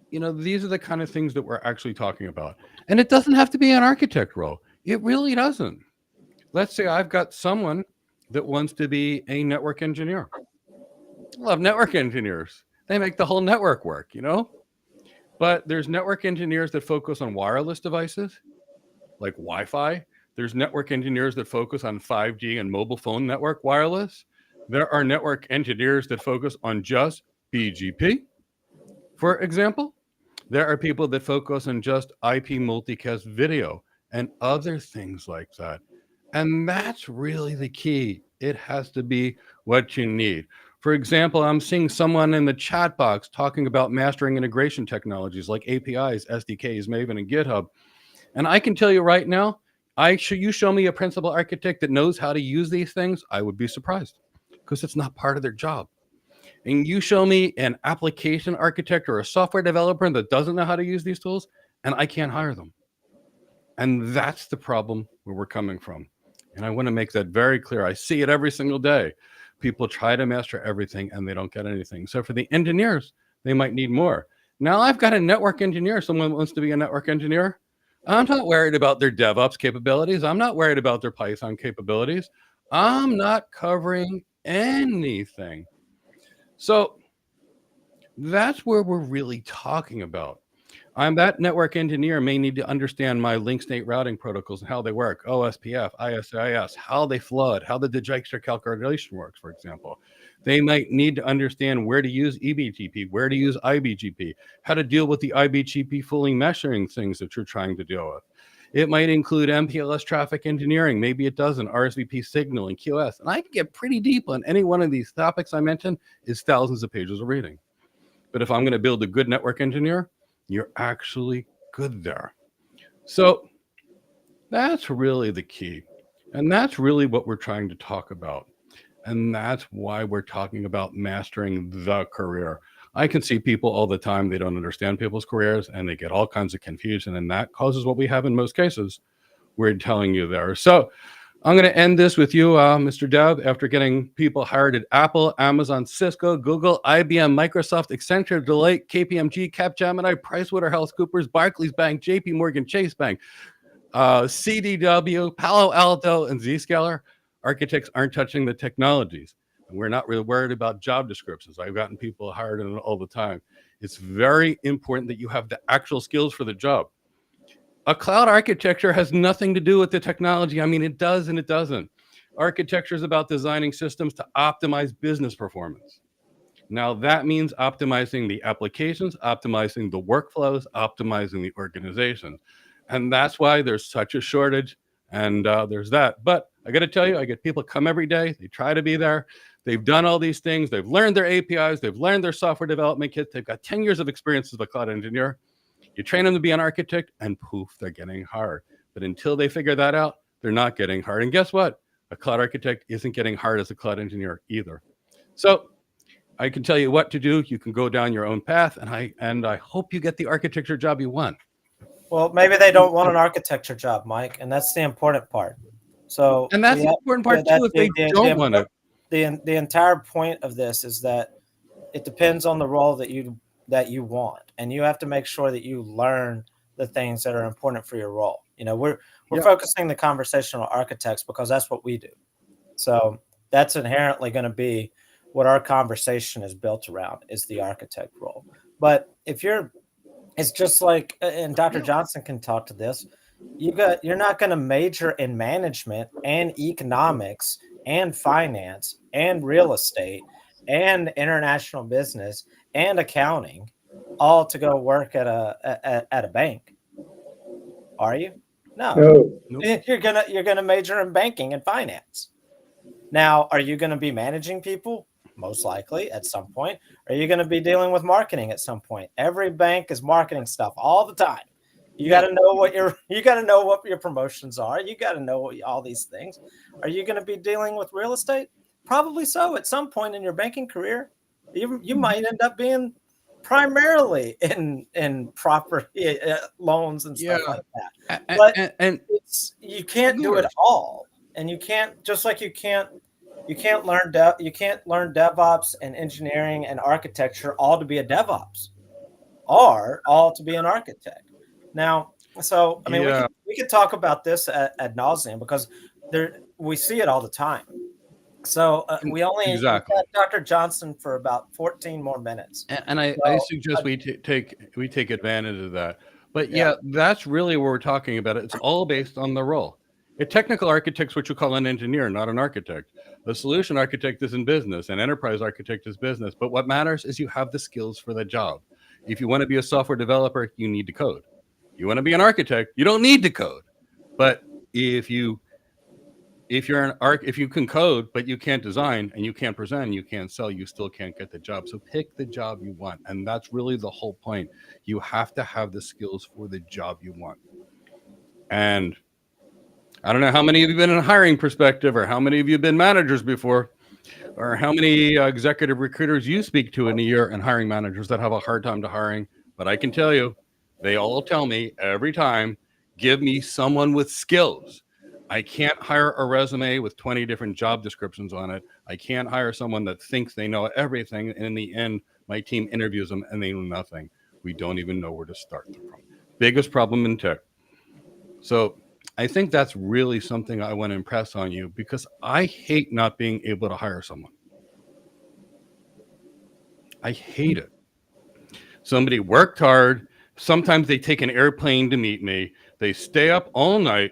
S3: you know, these are the kind of things that we're actually talking about. And it doesn't have to be an architect role. It really doesn't. Let's say I've got someone that wants to be a network engineer. I love network engineers. They make the whole network work, you know? But there's network engineers that focus on wireless devices, like Wi-Fi. There's network engineers that focus on 5G and mobile phone network wireless. There are network engineers that focus on just BGP, for example. There are people that focus on just IP multicast video and other things like that. And that's really the key. It has to be what you need. For example, I'm seeing someone in the chat box talking about mastering integration technologies like APIs, SDKs, Maven, and GitHub. And I can tell you right now, you show me a principal architect that knows how to use these things, I would be surprised because it's not part of their job. And you show me an application architect or a software developer that doesn't know how to use these tools, and I can't hire them. And that's the problem where we're coming from. And I want to make that very clear. I see it every single day. People try to master everything and they don't get anything. So for the engineers, they might need more. Now I've got a network engineer. Someone wants to be a network engineer. I'm not worried about their DevOps capabilities. I'm not worried about their Python capabilities. I'm not covering anything. So that's where we're really talking about. That network engineer may need to understand my link state routing protocols and how they work, OSPF, ISIS, how they flood, how the Dijkstra calculation works, for example. They might need to understand where to use eBGP, where to use IBGP, how to deal with the IBGP fully meshing things that you're trying to deal with. It might include MPLS traffic engineering. Maybe it doesn't, RSVP signaling, QoS. And I can get pretty deep on any one of these topics I mentioned. Is thousands of pages of reading. But if I'm going to build a good network engineer, you're actually good there. So that's really the key. And that's really what we're trying to talk about. And that's why we're talking about mastering the career. I can see people all the time, they don't understand people's careers and they get all kinds of confusion. And that causes what we have in most cases, we're telling you there. So I'm going to end this with you, Mr. Dev, after getting people hired at Apple, Amazon, Cisco, Google, IBM, Microsoft, Accenture, Deloitte, KPMG, Capgemini, PricewaterhouseCoopers, Barclays Bank, JP Morgan Chase Bank, CDW, Palo Alto, and Zscaler. Architects aren't touching the technologies. And we're not really worried about job descriptions. I've gotten people hired in all the time. It's very important that you have the actual skills for the job. A cloud architecture has nothing to do with the technology. I mean, it does and it doesn't. Architecture is about designing systems to optimize business performance. Now, that means optimizing the applications, optimizing the workflows, optimizing the organization. And that's why there's such a shortage. And there's that. But I got to tell you, I get people come every day. They try to be there. They've done all these things. They've learned their APIs. They've learned their software development kits. They've got 10 years of experience as a cloud engineer. You train them to be an architect and poof, they're getting hired. But until they figure that out, they're not getting hired. And guess what? A cloud architect isn't getting hired as a cloud engineer either. So I can tell you what to do. You can go down your own path, and I hope you get the architecture job you want.
S11: Well, maybe they don't want an architecture job, Mike, and that's the important part. So,
S3: and that's the important part too. If they don't want it,
S11: the entire point of this is that it depends on the role that you want, and you have to make sure that you learn the things that are important for your role. You know, we're focusing the conversational architects because that's what we do. So that's inherently going to be what our conversation is built around, is the architect role. But if it's just like, and Dr. Johnson can talk to this, you're not going to major in management and economics and finance and real estate and international business and accounting all to go work at a bank. Are you? No. You're gonna major in banking and finance. Now, are you going to be managing people? Most likely at some point. Are you going to be dealing with marketing at some point? Every bank is marketing stuff all the time. You got to know what your promotions are. You got to know all these things. Are you going to be dealing with real estate? Probably so. At some point in your banking career, you might end up being primarily in property loans and stuff like that. But you can't do it all, and you can't, just like you can't learn DevOps and engineering and architecture all to be a DevOps, or all to be an architect. Now, so I mean, we could talk about this ad nauseum because we see it all the time. So we only got Dr. Johnson for about 14 more minutes.
S3: And I suggest we take advantage of that. But that's really what we're talking about. It's all based on the role. A technical architect is what you call an engineer, not an architect. A solution architect is in business. An enterprise architect is business. But what matters is you have the skills for the job. If you want to be a software developer, you need to code. You want to be an architect, you don't need to code. But if you can code, but you can't design and you can't present and you can't sell, you still can't get the job. So pick the job you want. And that's really the whole point. You have to have the skills for the job you want. And I don't know how many of you have been in a hiring perspective, or how many of you have been managers before, or how many executive recruiters you speak to in a year, and hiring managers that have a hard time to hiring. But I can tell you, they all tell me every time, give me someone with skills. I can't hire a resume with 20 different job descriptions on it. I can't hire someone that thinks they know everything, and in the end, my team interviews them and they know nothing. We don't even know where to start them from. Biggest problem in tech. So I think that's really something I want to impress on you, because I hate not being able to hire someone. I hate it. Somebody worked hard. Sometimes they take an airplane to meet me. They stay up all night.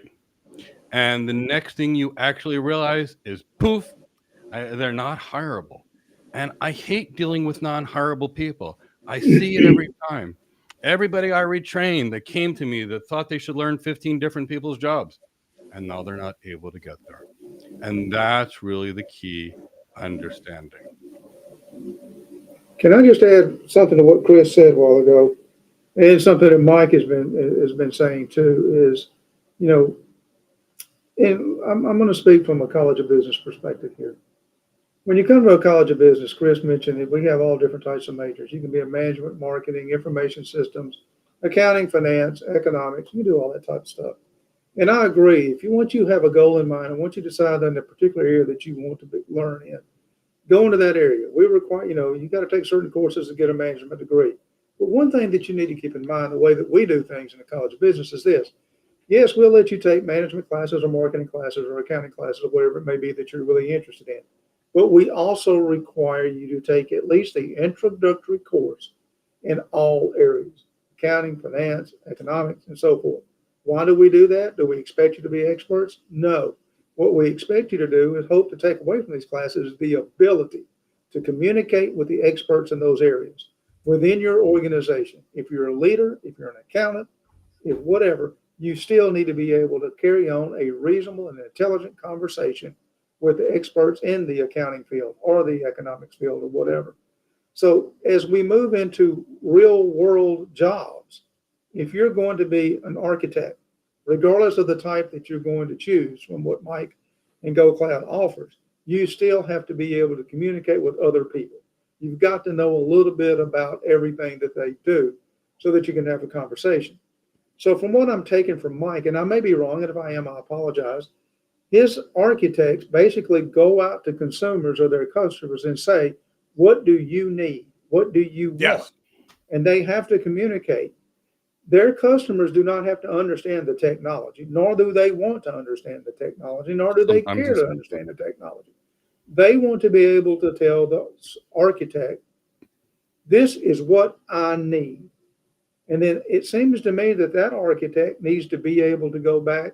S3: And the next thing you actually realize is, poof, they're not hireable. And I hate dealing with non-hireable people. I see it every time. Everybody I retrained that came to me that thought they should learn 15 different people's jobs, and now they're not able to get there. And that's really the key understanding.
S8: Can I just add something to what Chris said a while ago? And something that Mike has been saying too is, you know, and I'm going to speak from a College of Business perspective here. When you come to a College of Business, Chris mentioned that we have all different types of majors. You can be in management, marketing, information systems, accounting, finance, economics. You do all that type of stuff. And I agree. If you want you have a goal in mind, I want you to decide on the particular area that you want to learn in. Go into that area. We require, you got to take certain courses to get a management degree. But one thing that you need to keep in mind, the way that we do things in the College of Business is this. Yes, we'll let you take management classes or marketing classes or accounting classes or whatever it may be that you're really interested in. But we also require you to take at least the introductory course in all areas, accounting, finance, economics, and so forth. Why do we do that? Do we expect you to be experts? No. What we expect you to do is hope to take away from these classes the ability to communicate with the experts in those areas within your organization. If you're a leader, if you're an accountant, if whatever, you still need to be able to carry on a reasonable and intelligent conversation with the experts in the accounting field or the economics field or whatever. So as we move into real world jobs, if you're going to be an architect, regardless of the type that you're going to choose from what Mike and GoCloud offers, you still have to be able to communicate with other people. You've got to know a little bit about everything that they do so that you can have a conversation. So from what I'm taking from Mike, and I may be wrong, and if I am, I apologize, his architects basically go out to consumers or their customers and say, what do you need? What do you want?
S3: Yes.
S8: And they have to communicate. Their customers do not have to understand the technology, nor do they want to understand the technology, nor do they care to understand the technology. They want to be able to tell the architect, this is what I need. And then it seems to me that that architect needs to be able to go back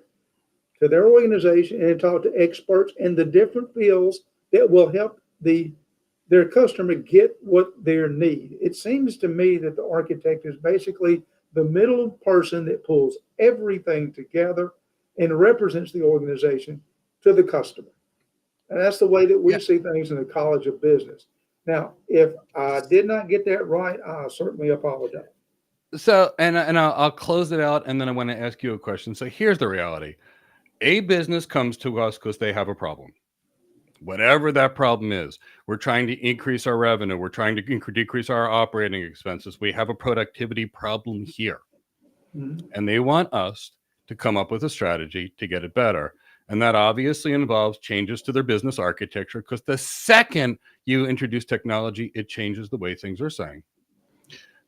S8: to their organization and talk to experts in the different fields that will help their customer get what they need. It seems to me that the architect is basically the middle person that pulls everything together and represents the organization to the customer. And that's the way that we see things in the College of Business. Now, if I did not get that right, I certainly apologize.
S3: So, and I'll close it out, and then I want to ask you a question. So here's the reality. A business comes to us because they have a problem. Whatever that problem is, we're trying to increase our revenue. We're trying to decrease our operating expenses. We have a productivity problem here. Mm-hmm. And they want us to come up with a strategy to get it better. And that obviously involves changes to their business architecture, because the second you introduce technology, it changes the way things are saying.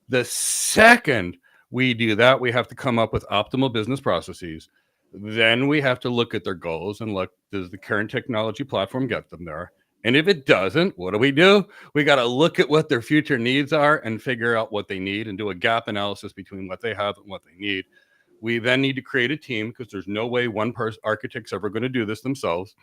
S3: The second we do that, we have to come up with optimal business processes. Then we have to look at their goals and look, does the current technology platform get them there? And if it doesn't, what do? We got to look at what their future needs are and figure out what they need and do a gap analysis between what they have and what they need. We then need to create a team, because there's no way one person architect's ever going to do this themselves.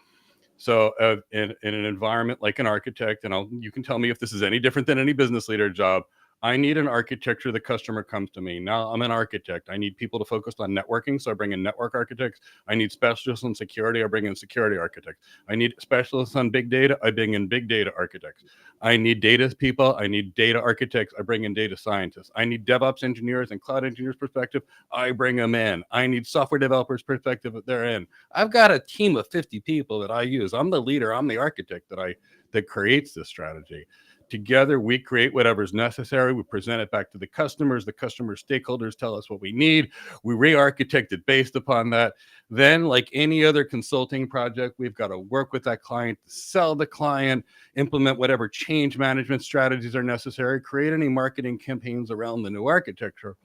S3: So in an environment like an architect, and you can tell me if this is any different than any business leader job, I need an architecture. The customer comes to me. Now I'm an architect. I need people to focus on networking, so I bring in network architects. I need specialists on security. I bring in security architects. I need specialists on big data. I bring in big data architects. I need data people. I need data architects. I bring in data scientists. I need DevOps engineers and cloud engineers perspective. I bring them in. I need software developers perspective. They're in. I've got a team of 50 people that I use. I'm the leader. I'm the architect that creates this strategy. Together, we create whatever's necessary. We present it back to the customers. The customer stakeholders tell us what we need. We re-architect it based upon that. Then, like any other consulting project, we've got to work with that client to sell the client, implement whatever change management strategies are necessary, create any marketing campaigns around the new architecture.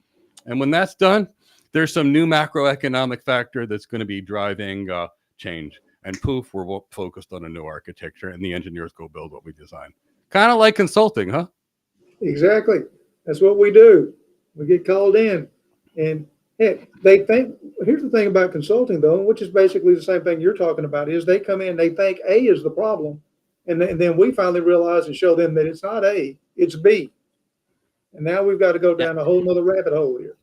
S3: And when that's done, there's some new macroeconomic factor that's going to be driving change. And poof, we're focused on a new architecture, and the engineers go build what we design. Kind of like consulting, huh?
S8: Exactly. That's what we do. We get called in, and heck, they think, here's the thing about consulting though, which is basically the same thing you're talking about, is they come in, they think A is the problem. And then we finally realize and show them that it's not A, it's B. And now we've got to go down a whole nother rabbit hole here.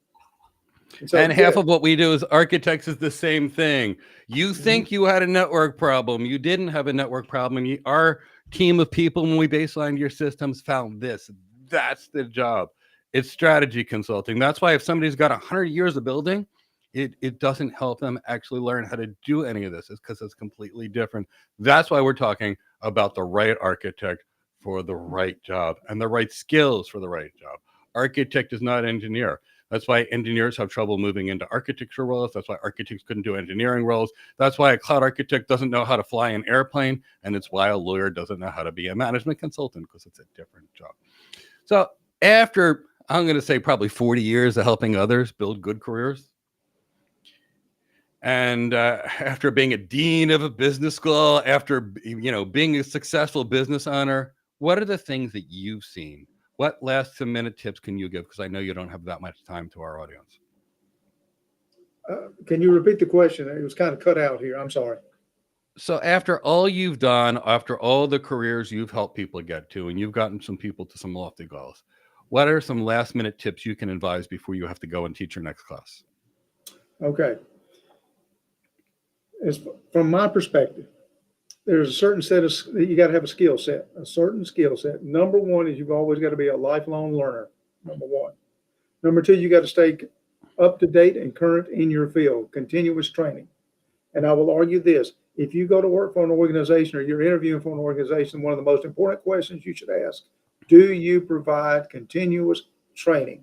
S3: And half of what we do as architects is the same thing. You think you had a network problem. You didn't have a network problem. Our team of people, when we baselined your systems, found this. That's the job. It's strategy consulting. That's why if somebody's got 100 years of building, it doesn't help them actually learn how to do any of this. It's because it's completely different. That's why we're talking about the right architect for the right job and the right skills for the right job. Architect is not engineer. That's why engineers have trouble moving into architecture roles. That's why architects couldn't do engineering roles. That's why a cloud architect doesn't know how to fly an airplane. And it's why a lawyer doesn't know how to be a management consultant, because it's a different job. So after, I'm going to say probably 40 years of helping others build good careers, and after being a dean of a business school, after being a successful business owner, what are the things that you've seen? What last minute tips can you give? Because I know you don't have that much time to our audience.
S8: Can you repeat the question? It was kind of cut out here. I'm sorry.
S3: So after all you've done, after all the careers you've helped people get to, and you've gotten some people to some lofty goals, what are some last minute tips you can advise before you have to go and teach your next class?
S8: Okay. From my perspective, there's a certain set of, you got to have a skill set, a certain skill set. Number one is you've always got to be a lifelong learner. Number one. Number two, you got to stay up to date and current in your field, continuous training. And I will argue this, if you go to work for an organization or you're interviewing for an organization, one of the most important questions you should ask, do you provide continuous training?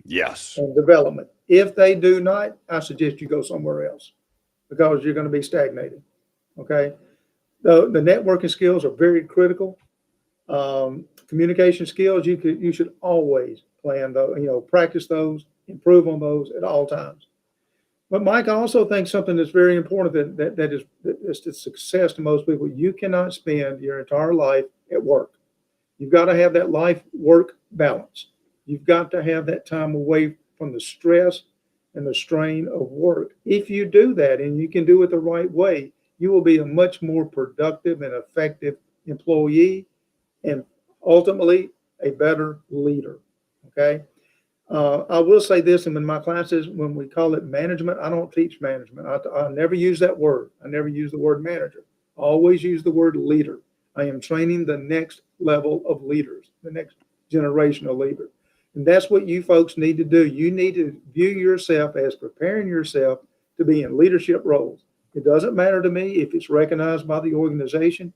S3: Yes.
S8: And development? If they do not, I suggest you go somewhere else, because you're going to be stagnated. Okay. The networking skills are very critical. Communication skills, you should always plan those, practice those, improve on those at all times. But Mike, I also think something that's very important that is a success to most people. You cannot spend your entire life at work. You've got to have that life-work balance. You've got to have that time away from the stress and the strain of work. If you do that, and you can do it the right way, you will be a much more productive and effective employee, and ultimately a better leader. Okay. I will say this, and in my classes, when we call it management, I don't teach management. I never use that word. I never use the word manager. I always use the word leader. I am training the next level of leaders, the next generation of leaders. And that's what you folks need to do. You need to view yourself as preparing yourself to be in leadership roles. It doesn't matter to me if it's recognized by the organization.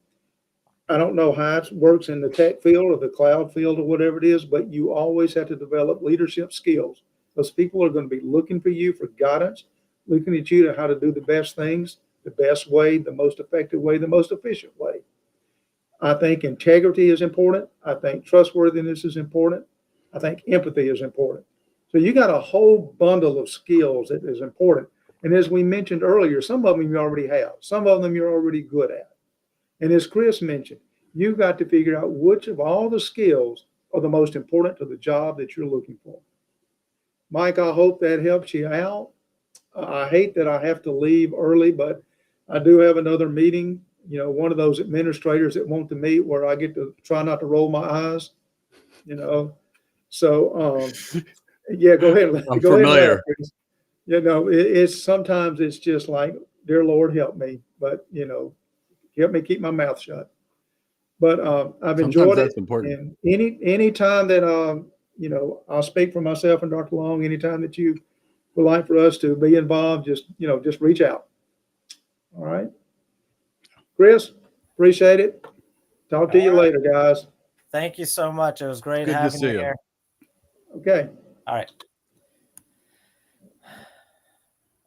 S8: I don't know how it works in the tech field or the cloud field or whatever it is, but you always have to develop leadership skills. Those people are going to be looking for you for guidance, looking at you to how to do the best things, the best way, the most effective way, the most efficient way. I think integrity is important. I think trustworthiness is important. I think empathy is important. So you got a whole bundle of skills that is important. And as we mentioned earlier, some of them you already have, some of them you're already good at. And as Chris mentioned, you've got to figure out which of all the skills are the most important to the job that you're looking for. Mike, I hope that helps you out. I hate that I have to leave early, but I do have another meeting. One of those administrators that want to meet where I get to try not to roll my eyes, So, yeah, go ahead.
S3: I'm
S8: go
S3: familiar.
S8: Ahead, Chris. It's sometimes it's just like, dear Lord, help me. But, help me keep my mouth shut. But I've enjoyed it.
S3: Important.
S8: And any time that I'll speak for myself and Dr. Long. Anytime that you would like for us to be involved, just reach out. All right, Chris, appreciate it. Talk to you later, guys.
S11: Thank you so much. It was great
S3: Good to
S11: having
S3: see
S11: you
S3: you.
S11: here.
S8: Okay.
S11: All right.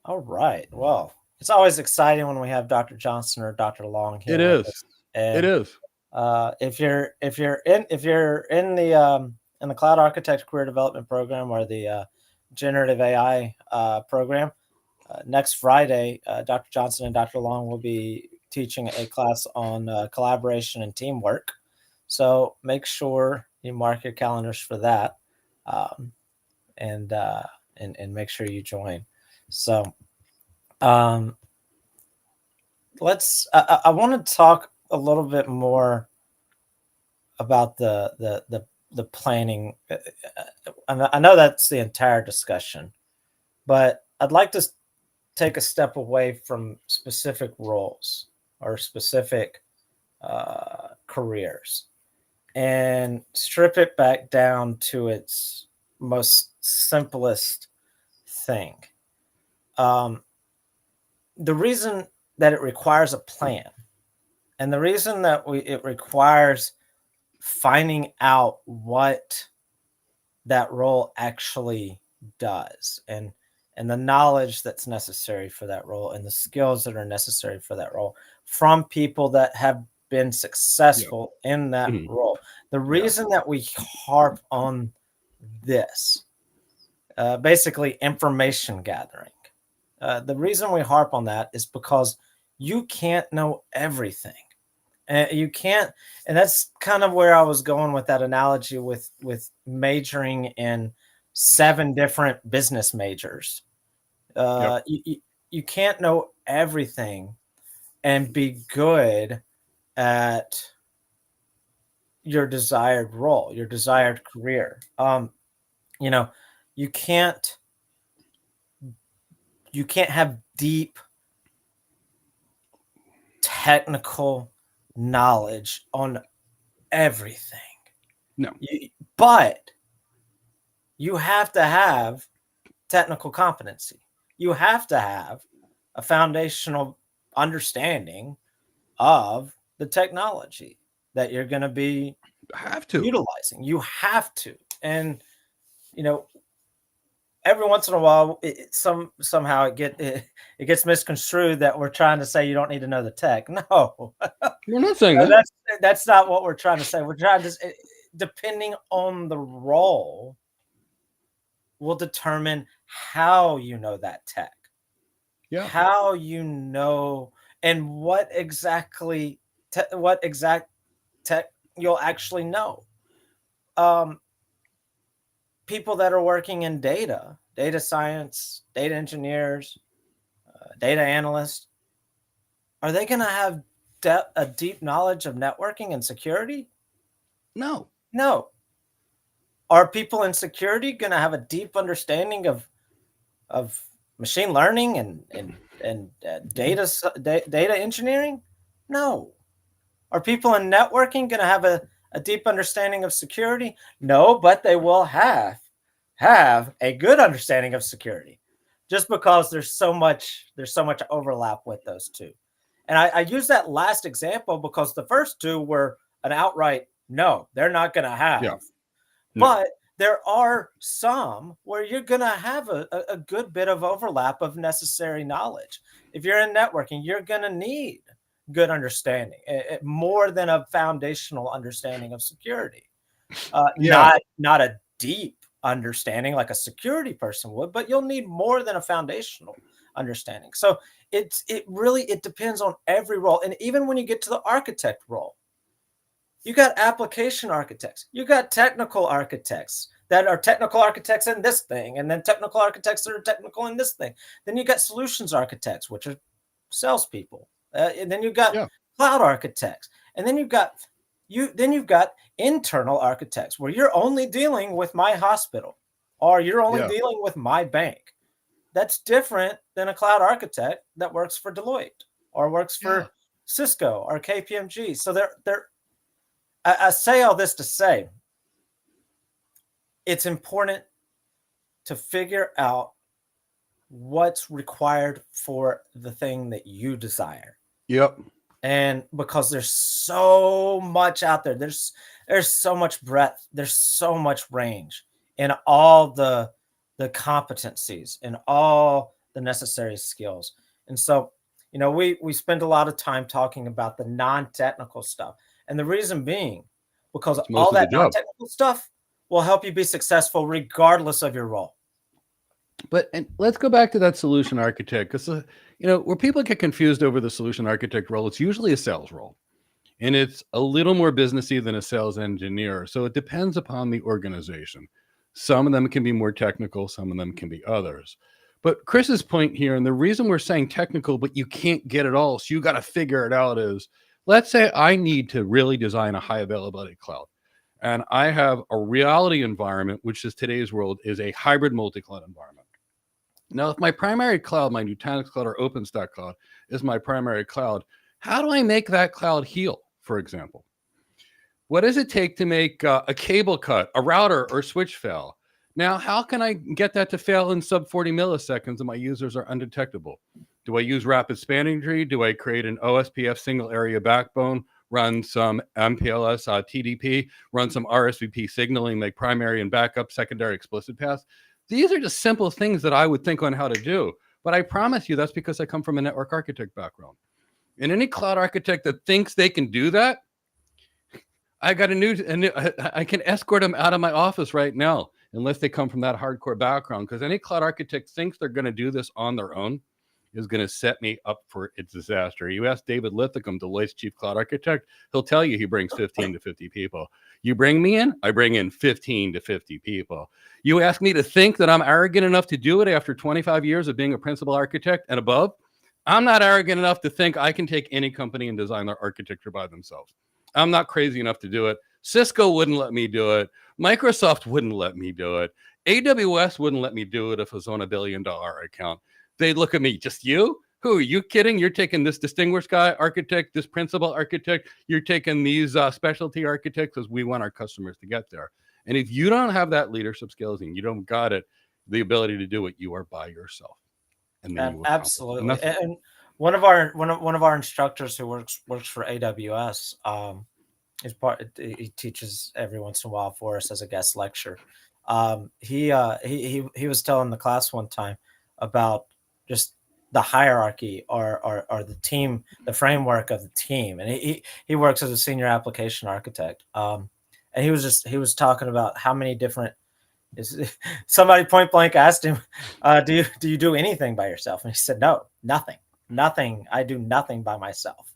S11: All right. Well, it's always exciting when we have Dr. Johnson or Dr. Long here.
S3: It is.
S11: And,
S3: it is.
S11: If you're in the Cloud Architect Career Development Program or the Generative AI program, next Friday, Dr. Johnson and Dr. Long will be teaching a class on collaboration and teamwork. So make sure you mark your calendars for that, and make sure you join. So let's. I want to talk a little bit more about the planning. I know that's the entire discussion, but I'd like to take a step away from specific roles or specific careers and strip it back down to its most simplest thing. The reason that it requires a plan, and the reason that it requires finding out what that role actually does, and the knowledge that's necessary for that role and the skills that are necessary for that role from people that have been successful in that role. The reason that we harp on this, basically information gathering, the reason we harp on that is because you can't know everything. And you can't, and that's kind of where I was going with that analogy with majoring in 7 different business majors. You can't know everything and be good at your desired role, your desired career. You know, you can't have deep technical knowledge on everything.
S3: No.
S11: But you have to have technical competency. You have to have a foundational understanding of the technology that you're going to be utilizing. You have to. And, you know, every once in a while, somehow it gets misconstrued that we're trying to say you don't need to know the tech. No,
S3: we're not saying that.
S11: That's not what we're trying to say. We're trying to, depending on the role, will determine how you know that tech. Yeah. How you know and what exact tech you'll actually know. People that are working in data science, data engineers, data analysts, are they going to have a deep knowledge of networking and security? No. Are people in security going to have a deep understanding of machine learning and data engineering? No. Are people in networking going to have a deep understanding of security? No, but they will have a good understanding of security, just because there's so much overlap with those two. And I use that last example because the first two were an outright no, they're not going to have. Yeah. No. But there are some where you're going to have a good bit of overlap of necessary knowledge. If you're in networking, you're going to need good understanding, more than a foundational understanding of security. Not a deep understanding like a security person would, but you'll need more than a foundational understanding. So it really depends on every role. And even when you get to the architect role, you got application architects, you got technical architects that are technical architects in this thing, and then technical architects that are technical in this thing. Then you got solutions architects, which are salespeople. And then you've got cloud architects, and then you've got internal architects where you're only dealing with my hospital, or you're only dealing with my bank. That's different than a cloud architect that works for Deloitte or works for Cisco or KPMG. So I say all this to say it's important to figure out what's required for the thing that you desire. Yep. And because there's so much out there, there's so much breadth, there's so much range in all the competencies and all the necessary skills. And so, you know, we spend a lot of time talking about the non-technical stuff. And the reason being, because all that non-technical stuff will help you be successful regardless of your role.
S3: And let's go back to that solution architect, because you know, where people get confused over the solution architect role, it's usually a sales role, and it's a little more businessy than a sales engineer. So it depends upon the organization. Some of them can be more technical, some of them can be others. But Chris's point here, and the reason we're saying technical, but you can't get it all, so you got to figure it out, is let's say I need to really design a high availability cloud. And I have a reality environment, which is today's world, is a hybrid multi-cloud environment. Now, if my primary cloud, my Nutanix cloud or OpenStack cloud is my primary cloud, how do I make that cloud heal, for example? What does it take to make a cable cut, a router or switch fail? Now, how can I get that to fail in sub 40 milliseconds and my users are undetectable? Do I use rapid spanning tree? Do I create an OSPF single area backbone, run some MPLS TDP, run some RSVP signaling, make primary and backup secondary explicit paths? These are just simple things that I would think on how to do. But I promise you, that's because I come from a network architect background. And any cloud architect that thinks they can do that, I can escort them out of my office right now, unless they come from that hardcore background. Because any cloud architect thinks they're going to do this on their own is going to set me up for a disaster. You ask David Lithicum, Deloitte's chief cloud architect, he'll tell you he brings 15 to 50 people. You bring me in, I bring in 15 to 50 people. You ask me to think that I'm arrogant enough to do it after 25 years of being a principal architect and above. I'm not arrogant enough to think I can take any company and design their architecture by themselves. I'm not crazy enough to do it. Cisco wouldn't let me do it. Microsoft wouldn't let me do it. AWS wouldn't let me do it if it was on $1 billion account. They'd look at me, just you? Who are you kidding? You're taking this distinguished guy architect, this principal architect. You're taking these specialty architects because we want our customers to get there. And if you don't have that leadership skills and you don't got it, the ability to do it, you are by yourself. And then you
S11: absolutely. And one of our instructors who works for AWS, he teaches every once in a while for us as a guest lecture. He was telling the class one time about just the hierarchy or the team, the framework of the team. And he works as a senior application architect. And he was talking about how many different, somebody point blank asked him, do you do anything by yourself? And he said, no, nothing. I do nothing by myself.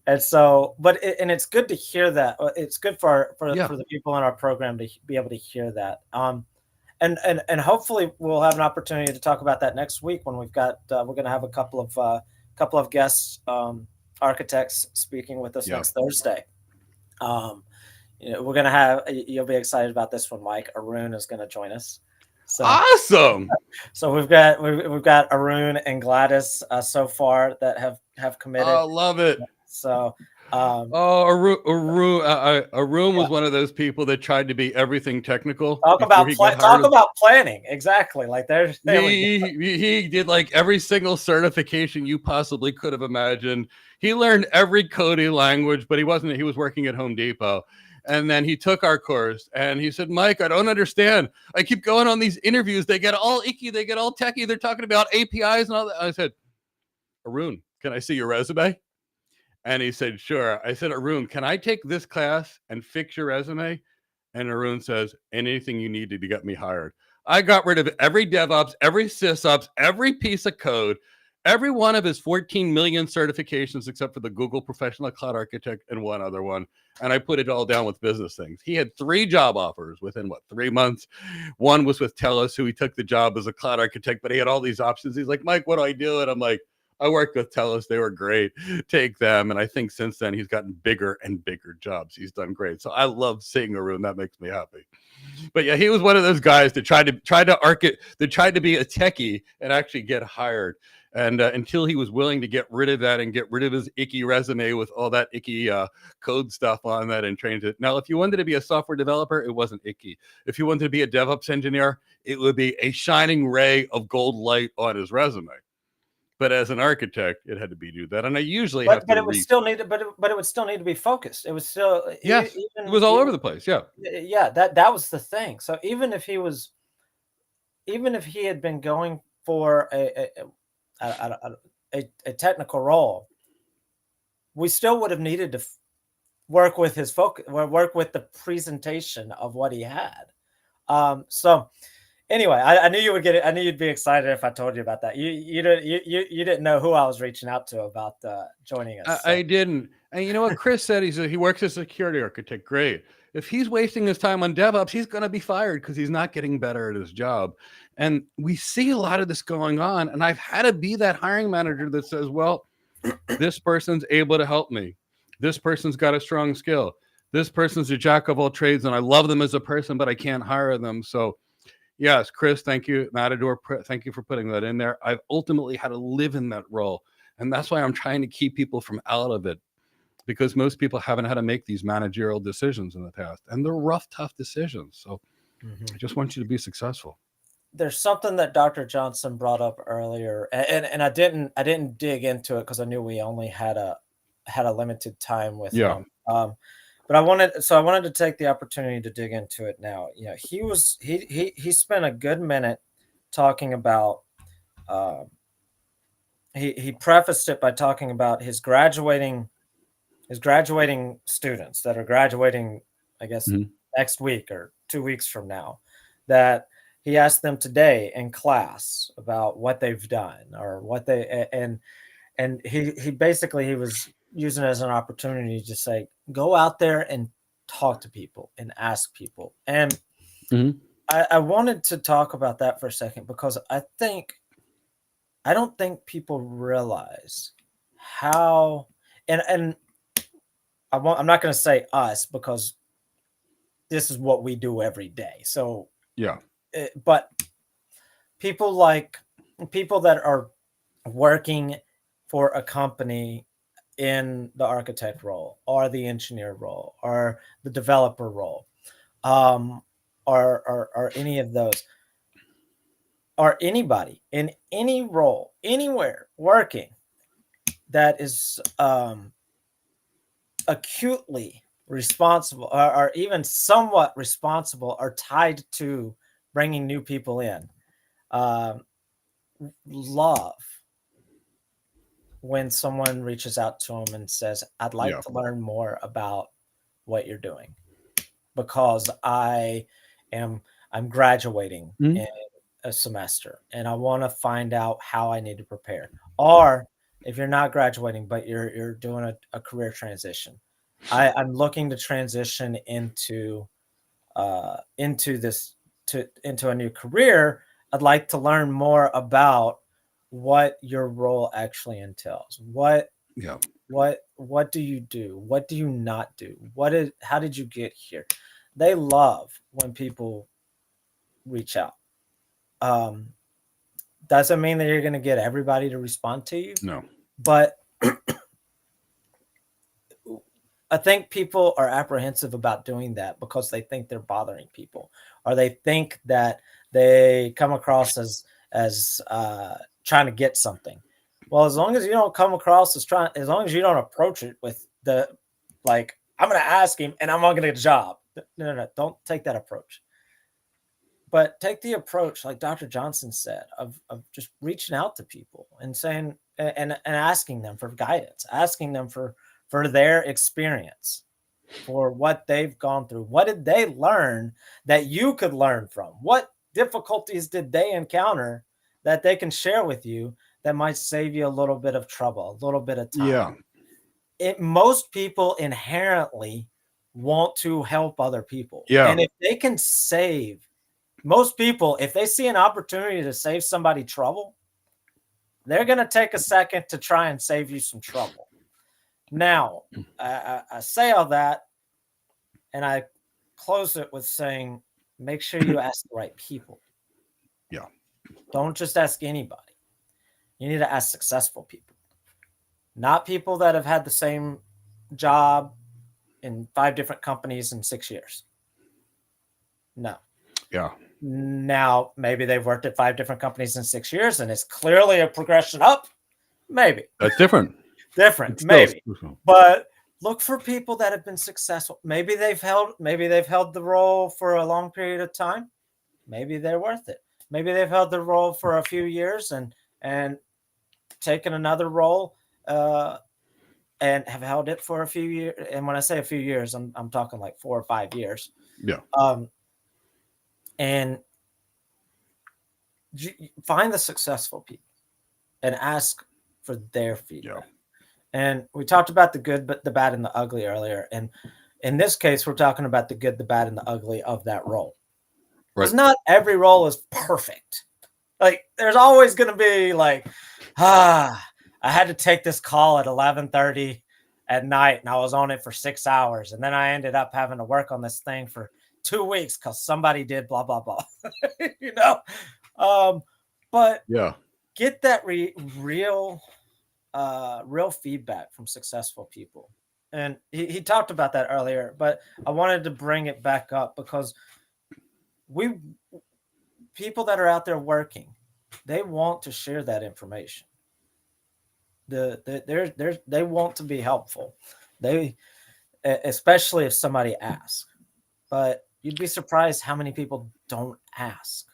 S11: And so, and it's good to hear that. It's good for the people in our program to be able to hear that. And hopefully we'll have an opportunity to talk about that next week when we're going to have a couple of guest architects speaking with us next Thursday. We're going to have, you'll be excited about this one, Mike. Arun is going to join us. So,
S3: awesome.
S11: So we've got Arun and Gladys so far that have committed.
S3: I love it.
S11: So,
S3: Arun was one of those people that tried to be everything technical.
S11: Talk about planning. Exactly. Like
S3: he did like every single certification you possibly could have imagined. He learned every coding language, but he was working at Home Depot. And then he took our course and he said, Mike, I don't understand. I keep going on these interviews. They get all icky. They get all techie. They're talking about APIs and all that. I said, Arun, can I see your resume? And he said, sure. I said, Arun, can I take this class and fix your resume? And Arun says, anything you needed to get me hired. I got rid of every DevOps, every SysOps, every piece of code, every one of his 14 million certifications except for the Google Professional Cloud Architect and one other one. And I put it all down with business things. He had 3 job offers within 3 months. One was with TELUS, who he took the job as a cloud architect, but he had all these options. He's like, Mike, what do I do? And I'm like, I worked with TELUS. They were great. Take them. And I think since then he's gotten bigger and bigger jobs. He's done great. So I love seeing Arun. That makes me happy. But yeah, he was one of those guys that tried to be a techie and actually get hired. And until he was willing to get rid of that and get rid of his icky resume with all that icky code stuff on that and change it. Now, if you wanted to be a software developer, it wasn't icky. If you wanted to be a DevOps engineer, it would be a shining ray of gold light on his resume. But as an architect, it had to be do that. And I usually have to.
S11: But it would still need to. But it would still need to be focused. It was still.
S3: Yes, it was all over the place. Yeah.
S11: Yeah. That was the thing. So even if he had been going for a technical role, we still would have needed to work with his focus, work with the presentation of what he had. So anyway, I knew you would get it. I knew you'd be excited if I told you about that. You didn't know who I was reaching out to about joining us.
S3: I didn't. And you know what Chris said? He works as a security architect. Great. If he's wasting his time on DevOps, he's going to be fired because he's not getting better at his job. And we see a lot of this going on. And I've had to be that hiring manager that says, well, this person's able to help me. This person's got a strong skill. This person's a jack of all trades. And I love them as a person, but I can't hire them. So yes, Chris, thank you. Matador, thank you for putting that in there. I've ultimately had to live in that role. And that's why I'm trying to keep people from out of it. Because most people haven't had to make these managerial decisions in the past. And they're rough, tough decisions. So I just want you to be successful.
S11: There's something that Dr. Johnson brought up earlier. And I didn't dig into it because I knew we only had a limited time with him. but I wanted to take the opportunity to dig into it now. You know, he spent a good minute talking about. He prefaced it by talking about his graduating students that are graduating, I guess, next week or 2 weeks from now, that he asked them today in class about what they've done or what they, and he basically, he was using it as an opportunity to say, go out there and talk to people and ask people. And I wanted to talk about that for a second, because I don't think people realize how, and I'm not going to say us, because this is what we do every day. So
S3: yeah,
S11: but people that are working for a company in the architect role or the engineer role or the developer role, or any of those, or anybody in any role anywhere working that is acutely responsible or even somewhat responsible or tied to bringing new people in, love when someone reaches out to them and says, I'd like to learn more about what you're doing, because I'm graduating in a semester and I want to find out how I need to prepare. Or if you're not graduating, but you're doing a career transition, I'm looking to transition into a new career. I'd like to learn more about what your role actually entails. What do you do? What do you not do? How did you get here? They love when people reach out. Doesn't mean that you're going to get everybody to respond to you.
S3: No.
S11: But I think people are apprehensive about doing that because they think they're bothering people, or they think that they come across as trying to get something. Well, as long as you don't come across as as long as you don't approach it with the, like, I'm going to ask him and I'm not going to get a job. No. Don't take that approach. But take the approach, like Dr. Johnson said, of just reaching out to people and saying, and asking them for guidance, asking them for their experience, for what they've gone through. What did they learn that you could learn from? What difficulties did they encounter that they can share with you that might save you a little bit of trouble, a little bit of time? Yeah. Most people inherently want to help other people. Yeah. And if they can save, most people, if they see an opportunity to save somebody trouble, they're going to take a second to try and save you some trouble. Now, I say all that, and I close it with saying, make sure you ask the right people.
S3: Yeah.
S11: Don't just ask anybody. You need to ask successful people, not people that have had the same job in 5 different companies in 6 years. No.
S3: Yeah.
S11: Now, maybe they've worked at 5 different companies in 6 years and it's clearly a progression up. Maybe.
S3: That's different.
S11: Maybe. But look for people that have been successful. Maybe they've held the role for a long period of time. Maybe they're worth it. Maybe they've held the role for a few years and taken another role and have held it for a few years. And when I say a few years, I'm talking like 4 or 5 years.
S3: Yeah.
S11: And find the successful people and ask for their feedback. Yeah. And we talked about the good, but the bad and the ugly earlier. And in this case, we're talking about the good, the bad, and the ugly of that role. Because not every role is perfect. Like, there's always going to be like, I had to take this call at 11:30 at night and I was on it for 6 hours. And then I ended up having to work on this thing for 2 weeks because somebody did blah, blah, blah. But yeah, get that real feedback from successful people. And he talked about that earlier, but I wanted to bring it back up because people that are out there working, they want to share that information. They want to be helpful. especially if somebody asks. But you'd be surprised how many people don't ask.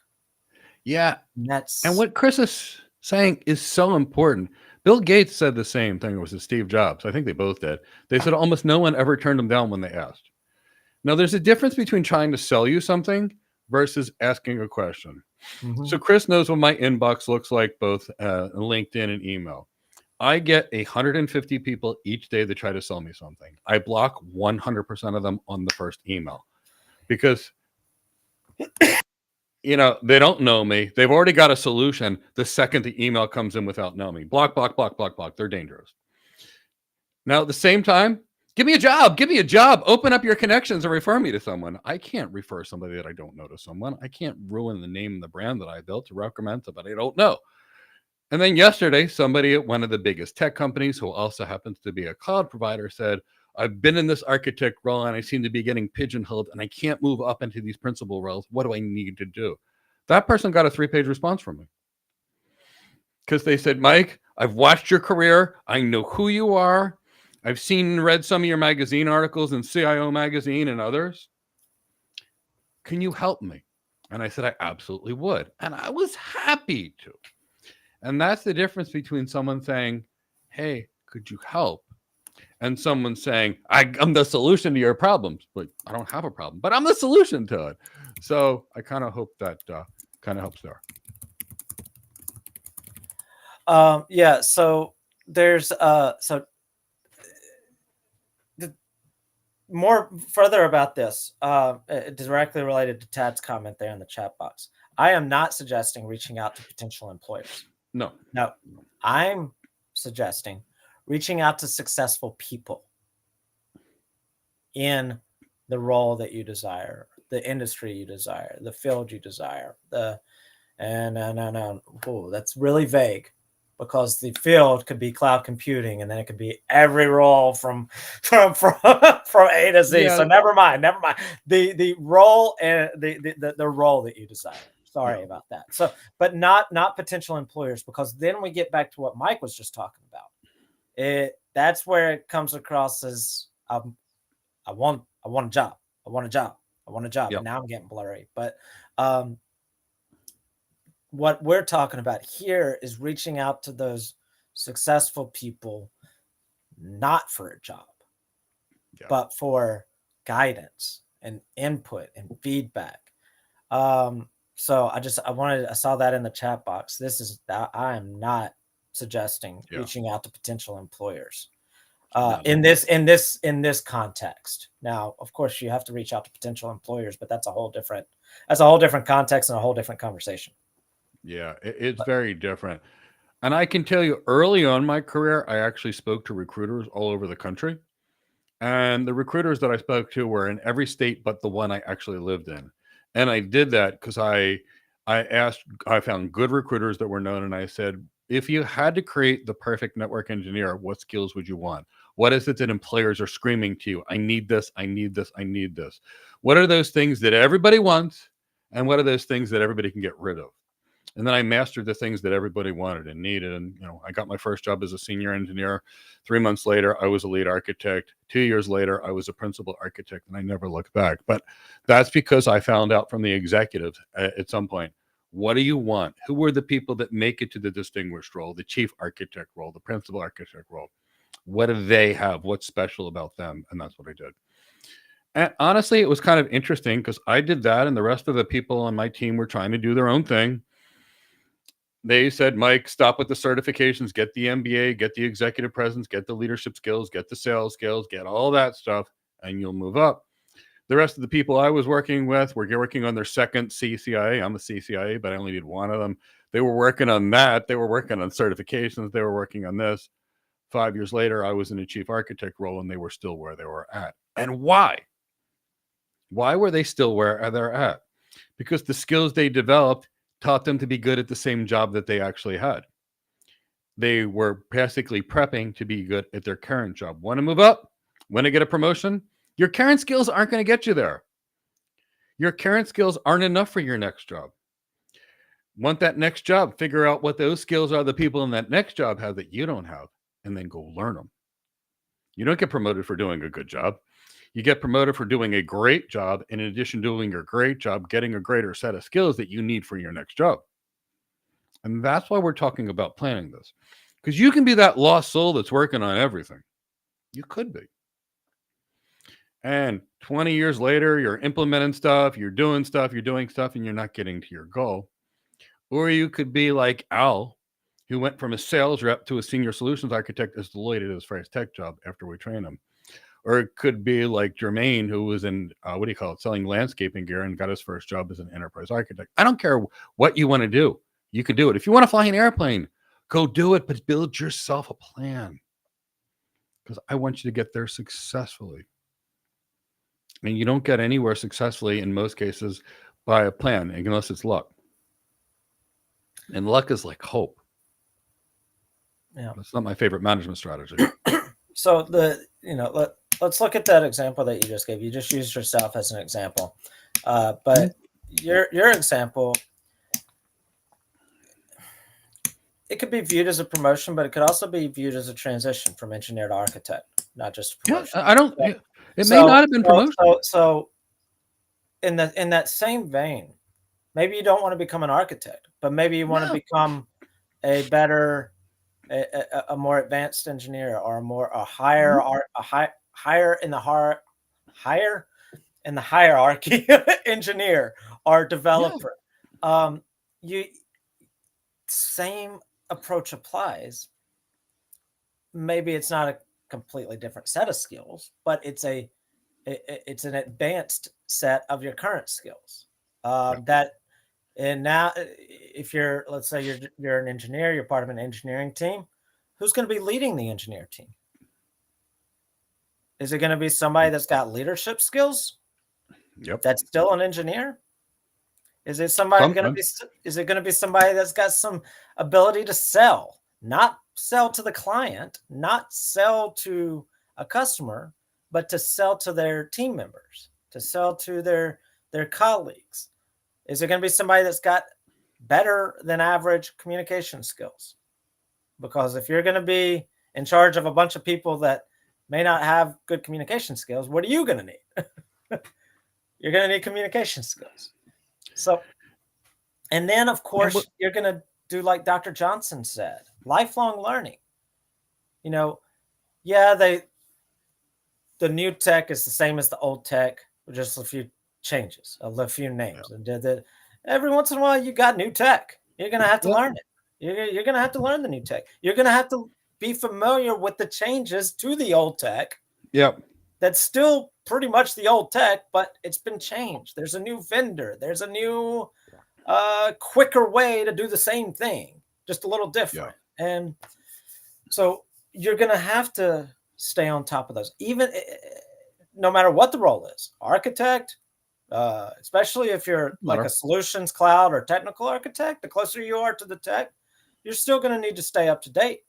S3: Yeah.
S11: That's
S3: And what Chris is saying is so important. Bill Gates said the same thing. It was Steve Jobs. I think they both did. They said almost no one ever turned them down when they asked. Now, there's a difference between trying to sell you something versus asking a question. So Chris knows what my inbox looks like, both LinkedIn and email. I get 150 people each day that try to sell me something. I block 100% of them on the first email because they don't know me. They've already got a solution. The second the email comes in without knowing me, block, block, block, block, block. They're dangerous. Now, at the same time, give me a job. Give me a job. Open up your connections and refer me to someone. I can't refer somebody that I don't know to someone. I can't ruin the name and the brand that I built to recommend somebody I don't know. And then yesterday, somebody at one of the biggest tech companies who also happens to be a cloud provider said, I've been in this architect role and I seem to be getting pigeonholed and I can't move up into these principal roles. What do I need to do? That person got a 3-page response from me. Because they said, Mike, I've watched your career. I know who you are. I've seen and read some of your magazine articles in CIO Magazine and others. Can you help me? And I said, I absolutely would. And I was happy to. And that's the difference between someone saying, hey, could you help? And someone saying, I'm the solution to your problems, but I don't have a problem, but I'm the solution to it. So I kind of hope that kind of helps there.
S11: Yeah. So there's more further about this, directly related to Tad's comment there in the chat box. I am not suggesting reaching out to potential employers.
S3: No.
S11: I'm suggesting reaching out to successful people in the role that you desire, the industry you desire, the field you desire. That's really vague, because the field could be cloud computing, and then it could be every role from A to Z. Yeah. So never mind. The role and the role that you desire. Sorry about that. So, but not potential employers, because then we get back to what Mike was just talking about. That's where it comes across as I want a job. Yep. And now I'm getting blurry. But what we're talking about here is reaching out to those successful people, not for a job, but for guidance and input and feedback. So I saw that in the chat box. I am not suggesting reaching out to potential employers in this context. Now, of course, you have to reach out to potential employers, but that's a whole different context and a whole different conversation.
S3: Yeah, it's very different. And I can tell you, early on in my career, I actually spoke to recruiters all over the country. And the recruiters that I spoke to were in every state but the one I actually lived in. And I did that because I found good recruiters that were known. And I said, if you had to create the perfect network engineer, what skills would you want? What is it that employers are screaming to you? I need this, I need this, I need this. What are those things that everybody wants? And what are those things that everybody can get rid of? And then I mastered the things that everybody wanted and needed. And, I got my first job as a senior engineer. 3 months later, I was a lead architect. 2 years later, I was a principal architect, and I never looked back. But that's because I found out from the executives at some point, what do you want? Who were the people that make it to the distinguished role, the chief architect role, the principal architect role? What do they have? What's special about them? And that's what I did. And honestly, it was kind of interesting because I did that, and the rest of the people on my team were trying to do their own thing. They said, Mike, stop with the certifications, get the MBA, get the executive presence, get the leadership skills, get the sales skills, get all that stuff, and you'll move up. The rest of the people I was working with were working on their second CCIA. I'm a CCIA, but I only need one of them. They were working on that. They were working on certifications. They were working on this. 5 years later, I was in a chief architect role, and they were still where they were at. And why? Why were they still where they're at? Because the skills they developed taught them to be good at the same job that they actually had. They were basically prepping to be good at their current job. Want to move up? Want to get a promotion? Your current skills aren't going to get you there. Your current skills aren't enough for your next job. Want that next job? Figure out what those skills are the people in that next job have that you don't have, and then go learn them. You don't get promoted for doing a good job. You get promoted for doing a great job. In addition to doing a great job, getting a greater set of skills that you need for your next job. And that's why we're talking about planning this. Because you can be that lost soul that's working on everything. You could be. And 20 years later, you're implementing stuff, you're doing stuff, and you're not getting to your goal. Or you could be like Al, who went from a sales rep to a senior solutions architect as Deloitte at his first tech job after we trained him. Or it could be like Jermaine, who was in, selling landscaping gear and got his first job as an enterprise architect. I don't care what you want to do. You can do it. If you want to fly an airplane, go do it, but build yourself a plan. Because I want you to get there successfully. And you don't get anywhere successfully in most cases by a plan, unless it's luck. And luck is like hope.
S11: Yeah.
S3: It's not my favorite management strategy.
S11: So let's look at that example that you just gave. You just used yourself as an example. But your example, it could be viewed as a promotion, but it could also be viewed as a transition from engineer to architect, not just a promotion.
S3: Yeah, I don't. It may not have been promotion.
S11: So in that same vein, maybe you don't want to become an architect, but maybe you want to become a better, a more advanced engineer, or higher in the hierarchy engineer or developer. Same approach applies. Maybe it's not a completely different set of skills, but it's an advanced set of your current skills. And now, if let's say you're an engineer, you're part of an engineering team, who's going to be leading the engineer team? Is it going to be somebody that's got leadership skills?
S3: Yep.
S11: That's still an engineer? Is it somebody going to be? Is it going to be somebody that's got some ability to sell, not sell to the client, not sell to a customer, but to sell to their team members, to sell to their colleagues? Is it going to be somebody that's got better than average communication skills? Because if you're going to be in charge of a bunch of people that may not have good communication skills, what are you going to need? You're going to need communication skills. So, and then of course you're going to do like Dr. Johnson said, lifelong learning. The new tech is the same as the old tech, with just a few changes, a few names. And every once in a while you got new tech. You're going to have to learn it. You're going to have to learn the new tech. You're going to have to be familiar with the changes to the old tech.
S3: Yep.
S11: That's still pretty much the old tech, but it's been changed. There's a new vendor. There's a new, quicker way to do the same thing, just a little different. Yeah. And so you're going to have to stay on top of those, even no matter what the role is. Architect, especially if you're like a solutions cloud or technical architect, the closer you are to the tech, you're still going to need to stay up to date.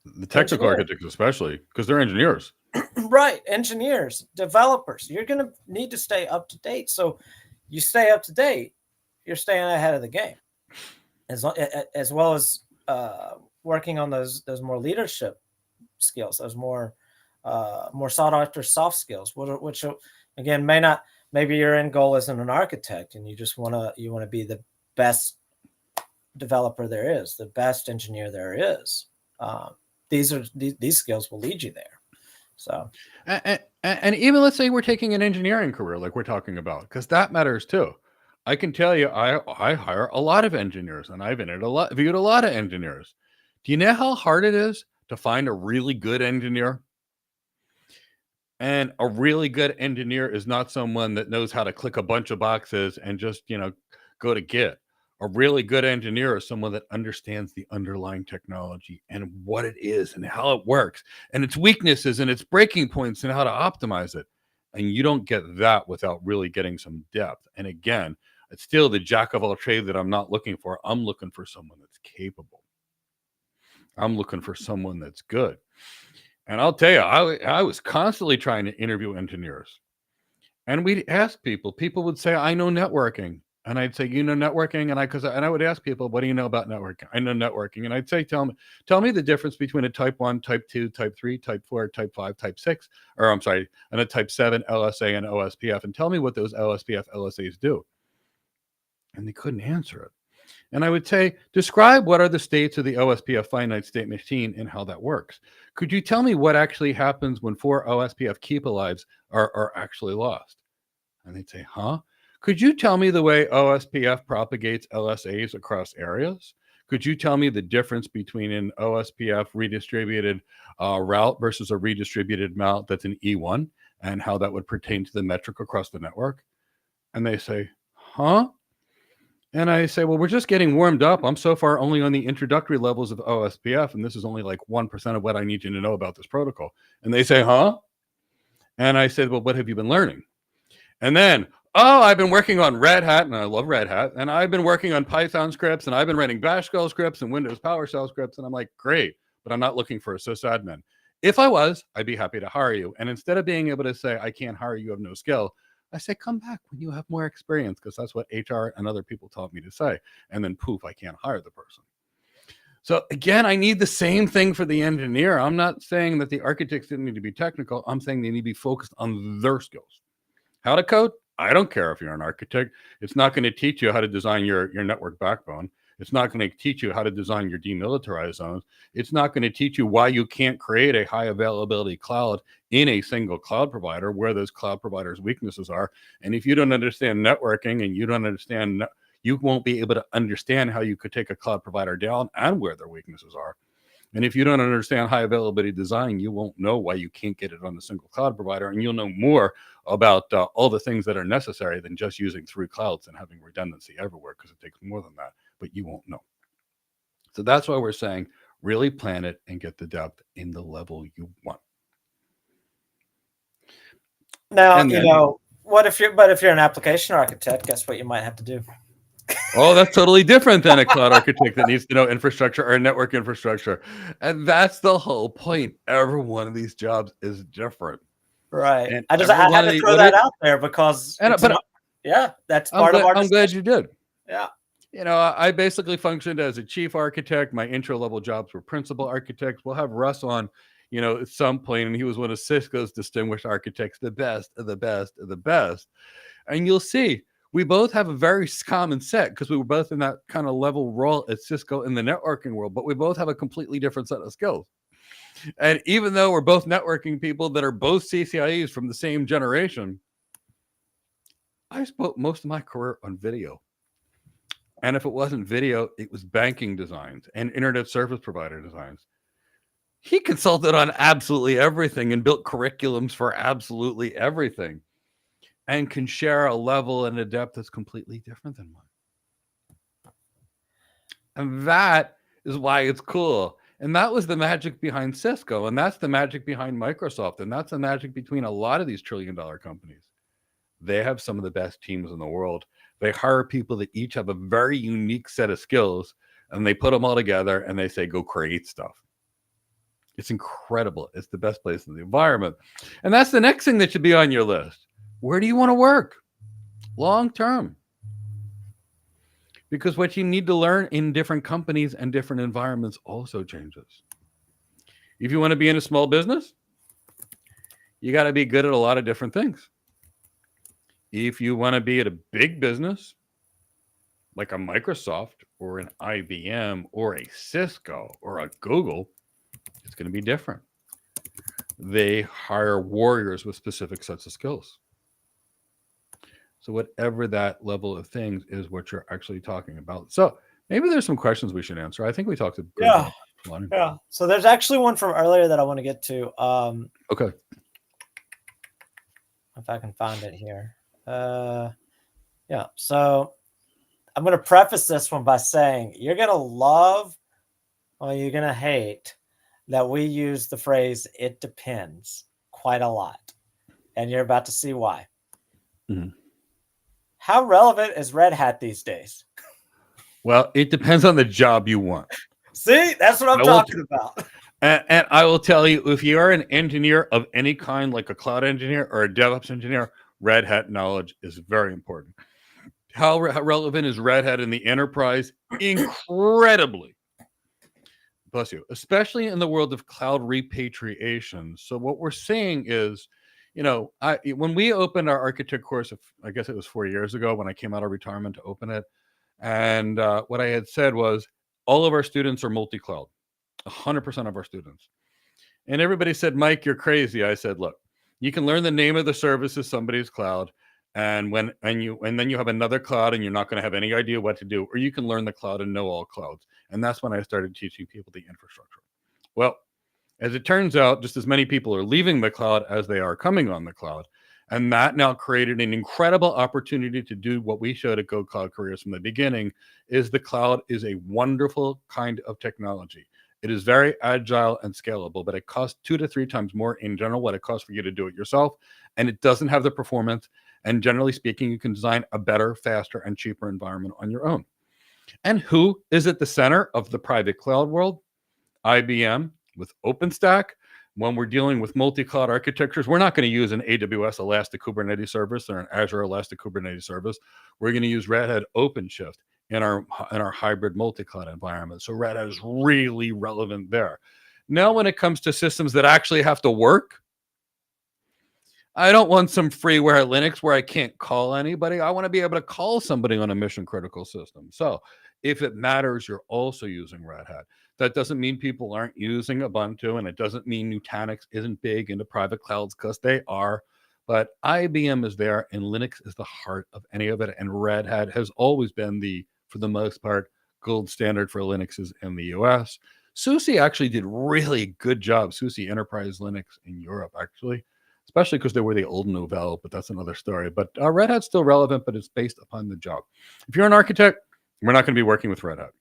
S3: The technical architects, especially, because they're engineers.
S11: Right. Engineers, developers, you're going to need to stay up to date. So you stay up to date, you're staying ahead of the game, as well as working on those more leadership skills, those more sought after soft skills, which again maybe your end goal isn't an architect and you just want to be the best developer there is, the best engineer there is. These skills will lead you there. So,
S3: and even let's say we're taking an engineering career like we're talking about, because that matters too. I can tell you, I hire a lot of engineers, and I've viewed a lot of engineers. Do you know how hard it is to find a really good engineer? And a really good engineer is not someone that knows how to click a bunch of boxes and just go to Git. A really good engineer is someone that understands the underlying technology and what it is and how it works and its weaknesses and its breaking points and how to optimize it. And you don't get that without really getting some depth. And again, it's still the jack of all trades that I'm not looking for. I'm looking for someone that's capable. I'm looking for someone that's good. And I'll tell you, I was constantly trying to interview engineers. And we'd ask people would say, I know networking. And I'd say, you know, networking, and I would ask people, what do you know about networking? I know networking, and I'd say, tell me the difference between a type 1, type 2, type 3, type 4, type 5, type 6, or I'm sorry, and a type 7 LSA and OSPF, and tell me what those LSPF LSAs do. And they couldn't answer it. And I would say, describe what are the states of the OSPF finite state machine and how that works. Could you tell me what actually happens when 4 OSPF keep alives are actually lost? And they'd say, huh? Could you tell me the way OSPF propagates LSAs across areas? Could you tell me the difference between an OSPF redistributed route versus a redistributed route that's an E1 and how that would pertain to the metric across the network? And they say, huh? And I say, well, we're just getting warmed up. I'm so far only on the introductory levels of OSPF, and this is only like 1% of what I need you to know about this protocol. And they say, huh? And I said, well, what have you been learning? And then, oh, I've been working on Red Hat, and I love Red Hat, and I've been working on Python scripts, and I've been writing Bash shell scripts and Windows PowerShell scripts. And I'm like, great, but I'm not looking for a sysadmin. If I was, I'd be happy to hire you. And instead of being able to say, I can't hire you, you have no skill, I say, come back when you have more experience, because that's what HR and other people taught me to say. And then poof, I can't hire the person. So again, I need the same thing for the engineer. I'm not saying that the architects didn't need to be technical. I'm saying they need to be focused on their skills. How to code? I don't care if you're an architect. It's not going to teach you how to design your network backbone. It's not going to teach you how to design your demilitarized zones. It's not going to teach you why you can't create a high availability cloud in a single cloud provider, where those cloud providers' weaknesses are. And if you don't understand networking and you don't understand, you won't be able to understand how you could take a cloud provider down and where their weaknesses are. And if you don't understand high availability design, you won't know why you can't get it on the single cloud provider. And you'll know more about all the things that are necessary than just using 3 clouds and having redundancy everywhere, because it takes more than that, but you won't know. So that's why we're saying really plan it and get the depth in the level you want.
S11: Now, then, you know, if you're an application architect, guess what you might have to do?
S3: Oh, that's totally different than a cloud architect that needs to know infrastructure or network infrastructure. And that's the whole point. Every one of these jobs is different.
S11: Right.
S3: And
S11: I had to throw that out there because, yeah, that's part of our discussion.
S3: I'm glad you did.
S11: Yeah.
S3: You know, I basically functioned as a chief architect. My intro level jobs were principal architects. We'll have Russ on, you know, at some point, and he was one of Cisco's distinguished architects, the best of the best of the best. And you'll see, we both have a very common set because we were both in that kind of level role at Cisco in the networking world, but we both have a completely different set of skills. And even though we're both networking people that are both CCIEs from the same generation, I spent most of my career on video. And if it wasn't video, it was banking designs and internet service provider designs. He consulted on absolutely everything and built curriculums for absolutely everything, and can share a level and a depth that's completely different than mine. And that is why it's cool. And that was the magic behind Cisco. And that's the magic behind Microsoft. And that's the magic between a lot of these trillion-dollar companies. They have some of the best teams in the world. They hire people that each have a very unique set of skills, and they put them all together and they say, go create stuff. It's incredible. It's the best place in the environment. And that's the next thing that should be on your list. Where do you want to work long term? Because what you need to learn in different companies and different environments also changes. If you want to be in a small business, you got to be good at a lot of different things. If you want to be at a big business, like a Microsoft or an IBM or a Cisco or a Google, it's going to be different. They hire warriors with specific sets of skills. So whatever that level of things is what you're actually talking about. So maybe there's some questions we should answer. I think we talked about one.
S11: Yeah. So there's actually one from earlier that I want to get to.
S3: Okay.
S11: If I can find it here. Yeah. So I'm going to preface this one by saying you're going to love or you're going to hate that we use the phrase, it depends, quite a lot. And you're about to see why.
S3: Mm-hmm.
S11: How relevant is Red Hat these days?
S3: Well, it depends on the job you want.
S11: See, that's what I'm talking about.
S3: And I will tell you, if you are an engineer of any kind, like a cloud engineer or a DevOps engineer, Red Hat knowledge is very important. How relevant is Red Hat in the enterprise? Incredibly. Bless you. Especially in the world of cloud repatriation. So what we're seeing is, when we opened our architect course, I guess it was 4 years ago when I came out of retirement to open it. And what I had said was all of our students are multi-cloud, 100% of our students. And everybody said, Mike, you're crazy. I said, look, you can learn the name of the service of somebody's cloud. And then you have another cloud and you're not going to have any idea what to do, or you can learn the cloud and know all clouds. And that's when I started teaching people the infrastructure. Well, as it turns out, just as many people are leaving the cloud as they are coming on the cloud. And that now created an incredible opportunity to do what we showed at Go Cloud Careers from the beginning, is the cloud is a wonderful kind of technology. It is very agile and scalable, but it costs 2 to 3 times more in general what it costs for you to do it yourself. And it doesn't have the performance. And generally speaking, you can design a better, faster, and cheaper environment on your own. And who is at the center of the private cloud world? IBM with OpenStack. When we're dealing with multi-cloud architectures, we're not going to use an AWS Elastic Kubernetes service or an Azure Elastic Kubernetes service. We're going to use Red Hat OpenShift in our hybrid multi-cloud environment. So Red Hat is really relevant there. Now, when it comes to systems that actually have to work, I don't want some freeware Linux where I can't call anybody. I want to be able to call somebody on a mission critical system. So if it matters, you're also using Red Hat. That doesn't mean people aren't using Ubuntu, and it doesn't mean Nutanix isn't big into private clouds, because they are. But IBM is there, and Linux is the heart of any of it. And Red Hat has always been for the most part, gold standard for Linuxes in the US. SUSE actually did really good job, SUSE Enterprise Linux in Europe, actually, especially because they were the old Novell, but that's another story. But Red Hat's still relevant, but it's based upon the job. If you're an architect, we're not going to be working with Red Hat.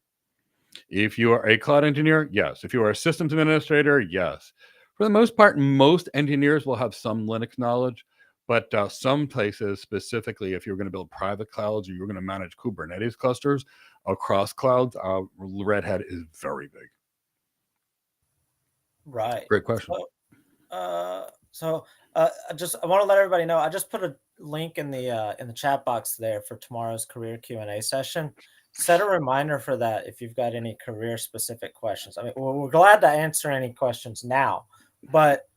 S3: If you are a cloud engineer, yes. If you are a systems administrator, yes. For the most part, most engineers will have some Linux knowledge, but some places, specifically if you're going to build private clouds or you're going to manage Kubernetes clusters across clouds, Red Hat is very big.
S11: Right.
S3: Great question.
S11: I want to let everybody know, I just put a link in the chat box there for tomorrow's career Q&A session. Set a reminder for that if you've got any career specific questions. I mean, we're glad to answer any questions now, but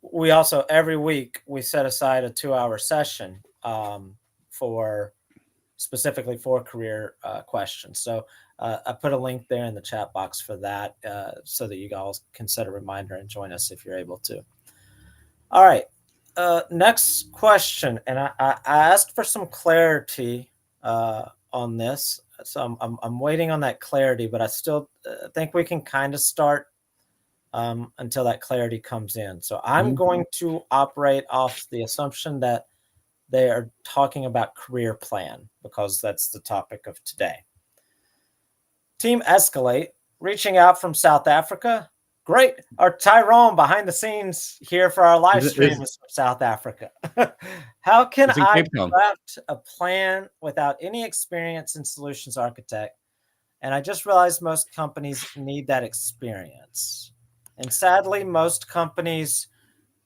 S11: we also, every week, we set aside a 2-hour session specifically for career questions. So I put a link there in the chat box for that so that you guys can set a reminder and join us if you're able to. All right. Next question. And I asked for some clarity on this. So I'm waiting on that clarity, but I still think we can kind of start until that clarity comes in. So I'm going to operate off the assumption that they are talking about career plan, because that's the topic of today. Team Escalate, reaching out from South Africa. Great. Our Tyrone behind the scenes here for our live stream is from South Africa. How can I craft a plan without any experience in solutions architect? And I just realized most companies need that experience. And sadly, most companies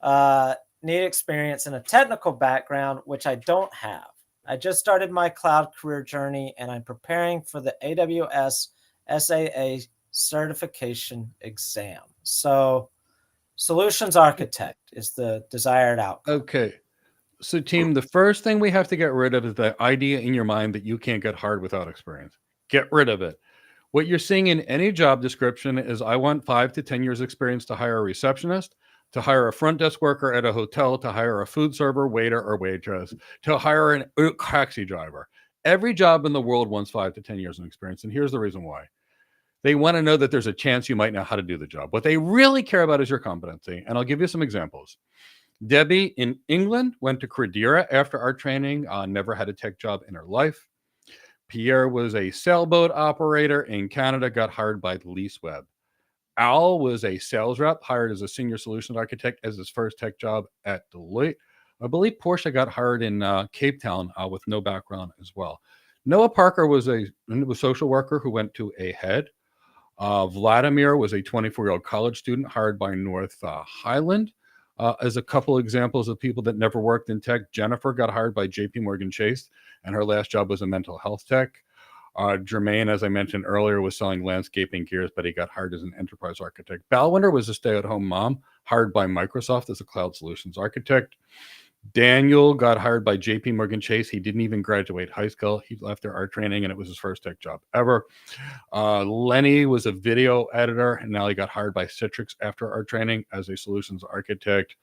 S11: need experience in a technical background, which I don't have. I just started my cloud career journey, and I'm preparing for the AWS SAA certification exam. So solutions architect is the desired outcome.
S3: Okay. So team, the first thing we have to get rid of is the idea in your mind that you can't get hired without experience. Get rid of it. What you're seeing in any job description is I want 5 to 10 years experience to hire a receptionist, to hire a front desk worker at a hotel, to hire a food server, waiter, or waitress, to hire an taxi driver. Every job in the world wants 5 to 10 years of experience. And here's the reason why. They want to know that there's a chance you might know how to do the job. What they really care about is your competency. And I'll give you some examples. Debbie in England went to Credera after our training, never had a tech job in her life. Pierre was a sailboat operator in Canada, got hired by LeaseWeb. Al was a sales rep, hired as a senior solutions architect as his first tech job at Deloitte. I believe Portia got hired in Cape Town with no background as well. Noah Parker was a social worker who went to AHEAD. Vladimir was a 24-year-old college student hired by North Highland. As a couple examples of people that never worked in tech, Jennifer got hired by JP Morgan Chase, and her last job was a mental health tech. Jermaine, as I mentioned earlier, was selling landscaping gears, but he got hired as an enterprise architect. Balwinder was a stay-at-home mom, hired by Microsoft as a cloud solutions architect. Daniel got hired by JP Morgan Chase. He didn't even graduate high school. He left their art training, and it was his first tech job ever. Lenny was a video editor, and now he got hired by Citrix after art training as a solutions architect.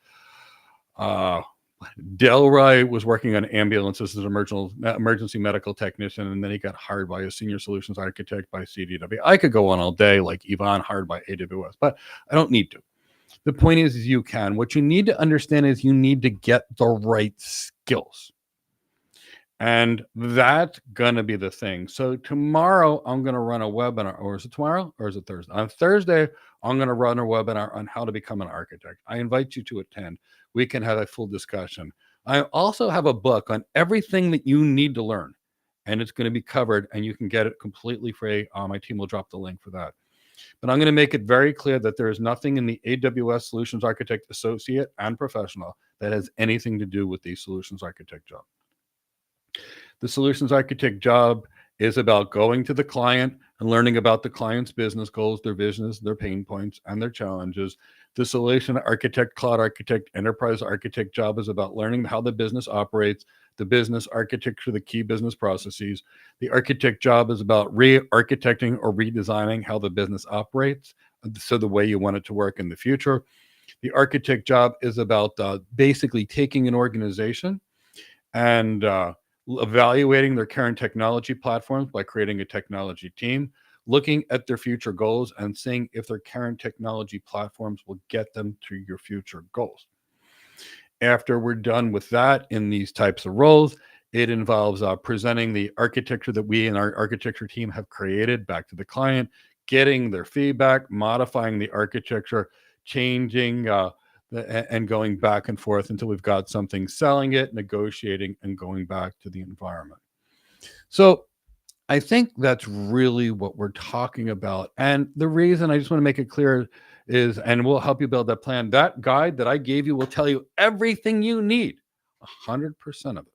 S3: Delroy was working on ambulances as an emergency medical technician, and then he got hired by a senior solutions architect by CDW. I could go on all day, like Yvonne, hired by AWS, but I don't need to. The point is you can. What you need to understand is you need to get the right skills. And that's going to be the thing. So tomorrow I'm going to run a webinar, or is it tomorrow or is it Thursday? On Thursday, I'm going to run a webinar on how to become an architect. I invite you to attend. We can have a full discussion. I also have a book on everything that you need to learn, and it's going to be covered, and you can get it completely free. My team will drop the link for that. But I'm going to make it very clear that there is nothing in the AWS Solutions Architect Associate and Professional that has anything to do with the Solutions Architect job. The Solutions Architect job is about going to the client and learning about the client's business goals, their visions, their pain points, and their challenges. The Solution Architect, Cloud Architect, Enterprise Architect job is about learning how the business operates, the business architecture, the key business processes. The architect job is about re-architecting or redesigning how the business operates, so the way you want it to work in the future. The architect job is about basically taking an organization and evaluating their current technology platforms by creating a technology team, looking at their future goals and seeing if their current technology platforms will get them to your future goals. After we're done with that in these types of roles, it involves presenting the architecture that we and our architecture team have created back to the client, getting their feedback, modifying the architecture, changing and going back and forth until we've got something, selling it, negotiating, and going back to the environment. So I think that's really what we're talking about. And the reason I just want to make it clear is, and we'll help you build that plan, that guide that I gave you will tell you everything you need, 100% of it,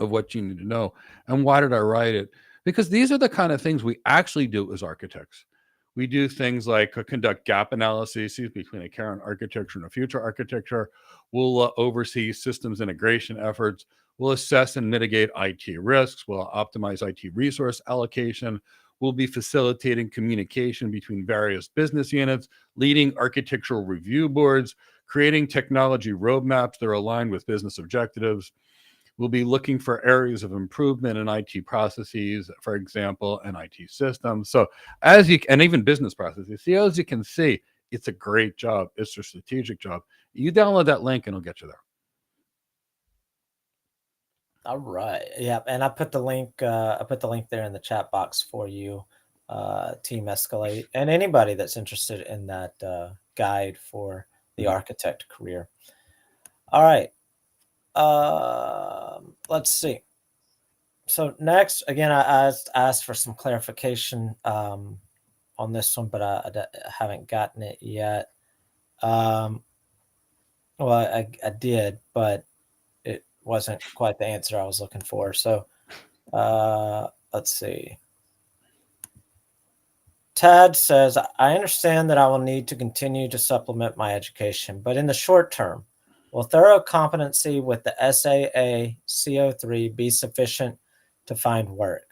S3: of what you need to know. And why did I write it? Because these are the kind of things we actually do as architects. We do things like conduct gap analyses between a current architecture and a future architecture. We'll oversee systems integration efforts. We'll assess and mitigate IT risks. We'll optimize IT resource allocation. We'll be facilitating communication between various business units, leading architectural review boards, creating technology roadmaps that are aligned with business objectives. We'll be looking for areas of improvement in IT processes, for example, and IT systems. So and even business processes. See, as you can see, it's a great job. It's a strategic job. You download that link and it'll get you there.
S11: All right. Yeah, and I put the link. I put the link there in the chat box for you, Team Escalate, and anybody that's interested in that guide for the architect career. All right. Let's see. So next, again, I asked for some clarification on this one, but I haven't gotten it yet. Well, I did, but it wasn't quite the answer I was looking for. So let's see. Tad says, I understand that I will need to continue to supplement my education, but in the short term, will thorough competency with the SAA CO3 be sufficient to find work?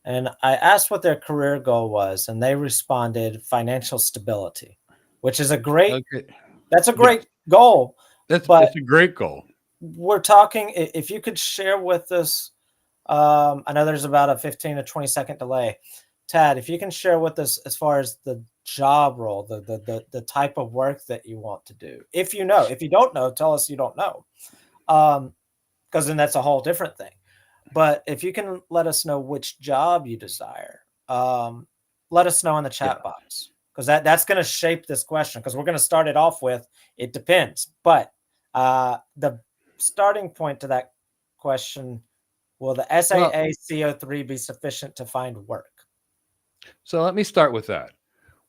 S11: And I asked what their career goal was, and they responded financial stability, which is a great, that's a great goal.
S3: It's a great goal.
S11: We're talking, if you could share with us, I know there's about a 15 to 20 second delay. Tad, if you can share with us as far as the job role, the type of work that you want to do. If you know, if you don't know, tell us you don't know. Because then that's a whole different thing. But if you can let us know which job you desire, let us know in the chat box. Because that's going to shape this question. Because we're going to start it off with, it depends. But the starting point to that question, will the SAA CO3 be sufficient to find work?
S3: So let me start with that.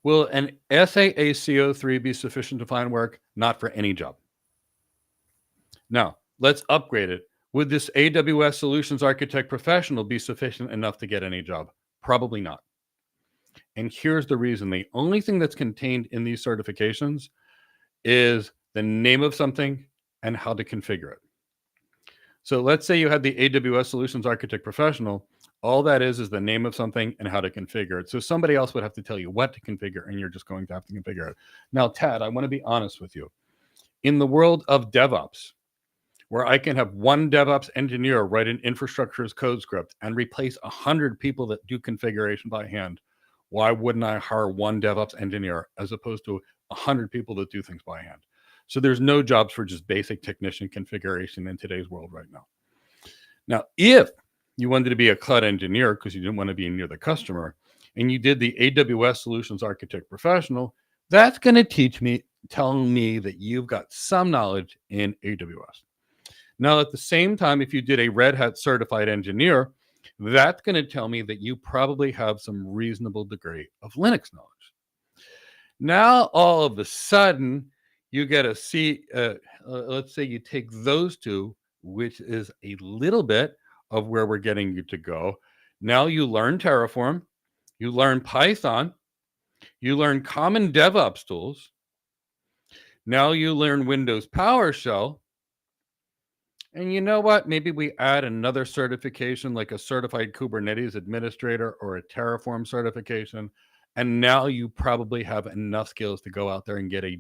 S3: Will an SAA CO3 be sufficient to find work? Not for any job. Now, let's upgrade it. Would this AWS Solutions Architect professional be sufficient enough to get any job? Probably not. And here's the reason. The only thing that's contained in these certifications is the name of something and how to configure it. So let's say you had the AWS Solutions Architect professional. All that is the name of something and how to configure it. So somebody else would have to tell you what to configure, and you're just going to have to configure it. Now, Tad, I want to be honest with you. In the world of DevOps, where I can have one DevOps engineer write an infrastructure as code script and replace 100 people that do configuration by hand, why wouldn't I hire one DevOps engineer as opposed to 100 people that do things by hand? So there's no jobs for just basic technician configuration in today's world right now. Now, if you wanted to be a cloud engineer because you didn't want to be near the customer, and you did the AWS Solutions Architect professional, that's going to tell me that you've got some knowledge in AWS. Now, at the same time, if you did a Red Hat certified engineer, that's going to tell me that you probably have some reasonable degree of Linux knowledge. Now, all of a sudden, you get a C. Let's say you take those two, which is a little bit of where we're getting you to go. Now you learn Terraform, you learn Python, you learn common DevOps tools. Now you learn Windows PowerShell. And you know what? Maybe we add another certification like a certified Kubernetes administrator or a Terraform certification. And now you probably have enough skills to go out there and get a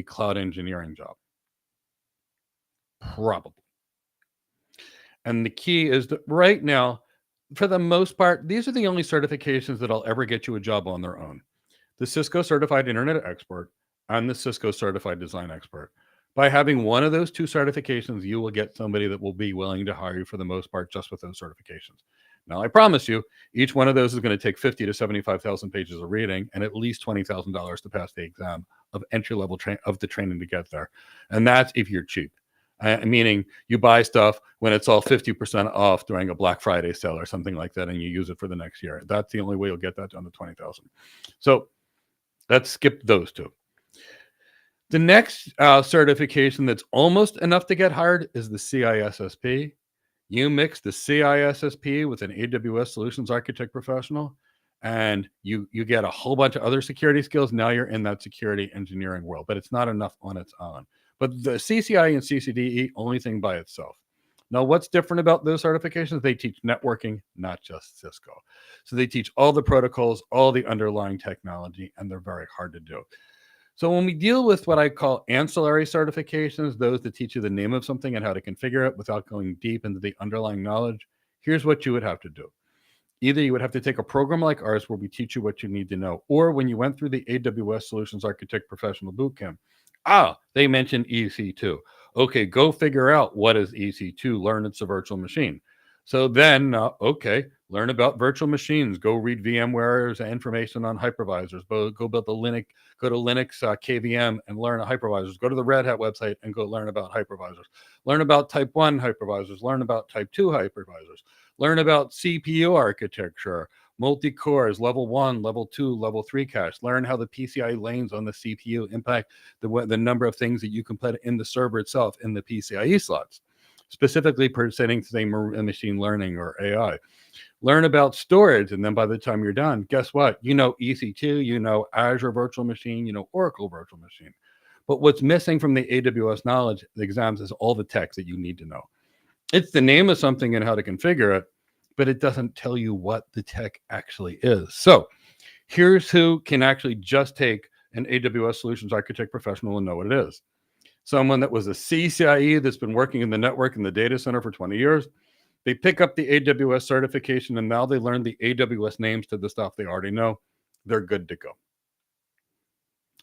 S3: cloud engineering job. Probably. And the key is that right now, for the most part, these are the only certifications that'll ever get you a job on their own. The Cisco Certified Internet Expert and the Cisco Certified Design Expert. By having one of those two certifications, you will get somebody that will be willing to hire you for the most part just with those certifications. Now, I promise you, each one of those is going to take 50 to 75,000 pages of reading and at least $20,000 to pass the exam of entry-level of the training to get there. And that's if you're cheap. Meaning you buy stuff when it's all 50% off during a Black Friday sale or something like that, and you use it for the next year. That's the only way you'll get that down to 20,000. So let's skip those two. The next certification that's almost enough to get hired is the CISSP. You mix the CISSP with an AWS Solutions Architect professional, and you get a whole bunch of other security skills. Now you're in that security engineering world, but it's not enough on its own. But the CCIE and CCDE, only thing by itself. Now, what's different about those certifications? They teach networking, not just Cisco. So they teach all the protocols, all the underlying technology, and they're very hard to do. So when we deal with what I call ancillary certifications, those that teach you the name of something and how to configure it without going deep into the underlying knowledge, here's what you would have to do. Either you would have to take a program like ours where we teach you what you need to know, or when you went through the AWS Solutions Architect Professional Bootcamp, they mentioned EC2. Okay, go figure out what is EC2. Learn it's a virtual machine. So then, learn about virtual machines. Go read VMware's information on hypervisors. Go build the Linux. Go to Linux KVM and learn hypervisors. Go to the Red Hat website and go learn about hypervisors. Learn about Type 1 hypervisors. Learn about Type 2 hypervisors. Learn about CPU architecture, multi-cores, level 1, level 2, level 3 cache. Learn how the PCI lanes on the CPU impact the number of things that you can put in the server itself in the PCIe slots, specifically pertaining to, say, machine learning or AI. Learn about storage, and then by the time you're done, guess what? You know EC2, you know Azure Virtual Machine, you know Oracle Virtual Machine. But what's missing from the AWS knowledge, the exams, is all the tech that you need to know. It's the name of something and how to configure it, but it doesn't tell you what the tech actually is. So here's who can actually just take an AWS Solutions Architect professional and know what it is. Someone that was a CCIE that's been working in the network in the data center for 20 years. They pick up the AWS certification, and now they learn the AWS names to the stuff they already know. They're good to go.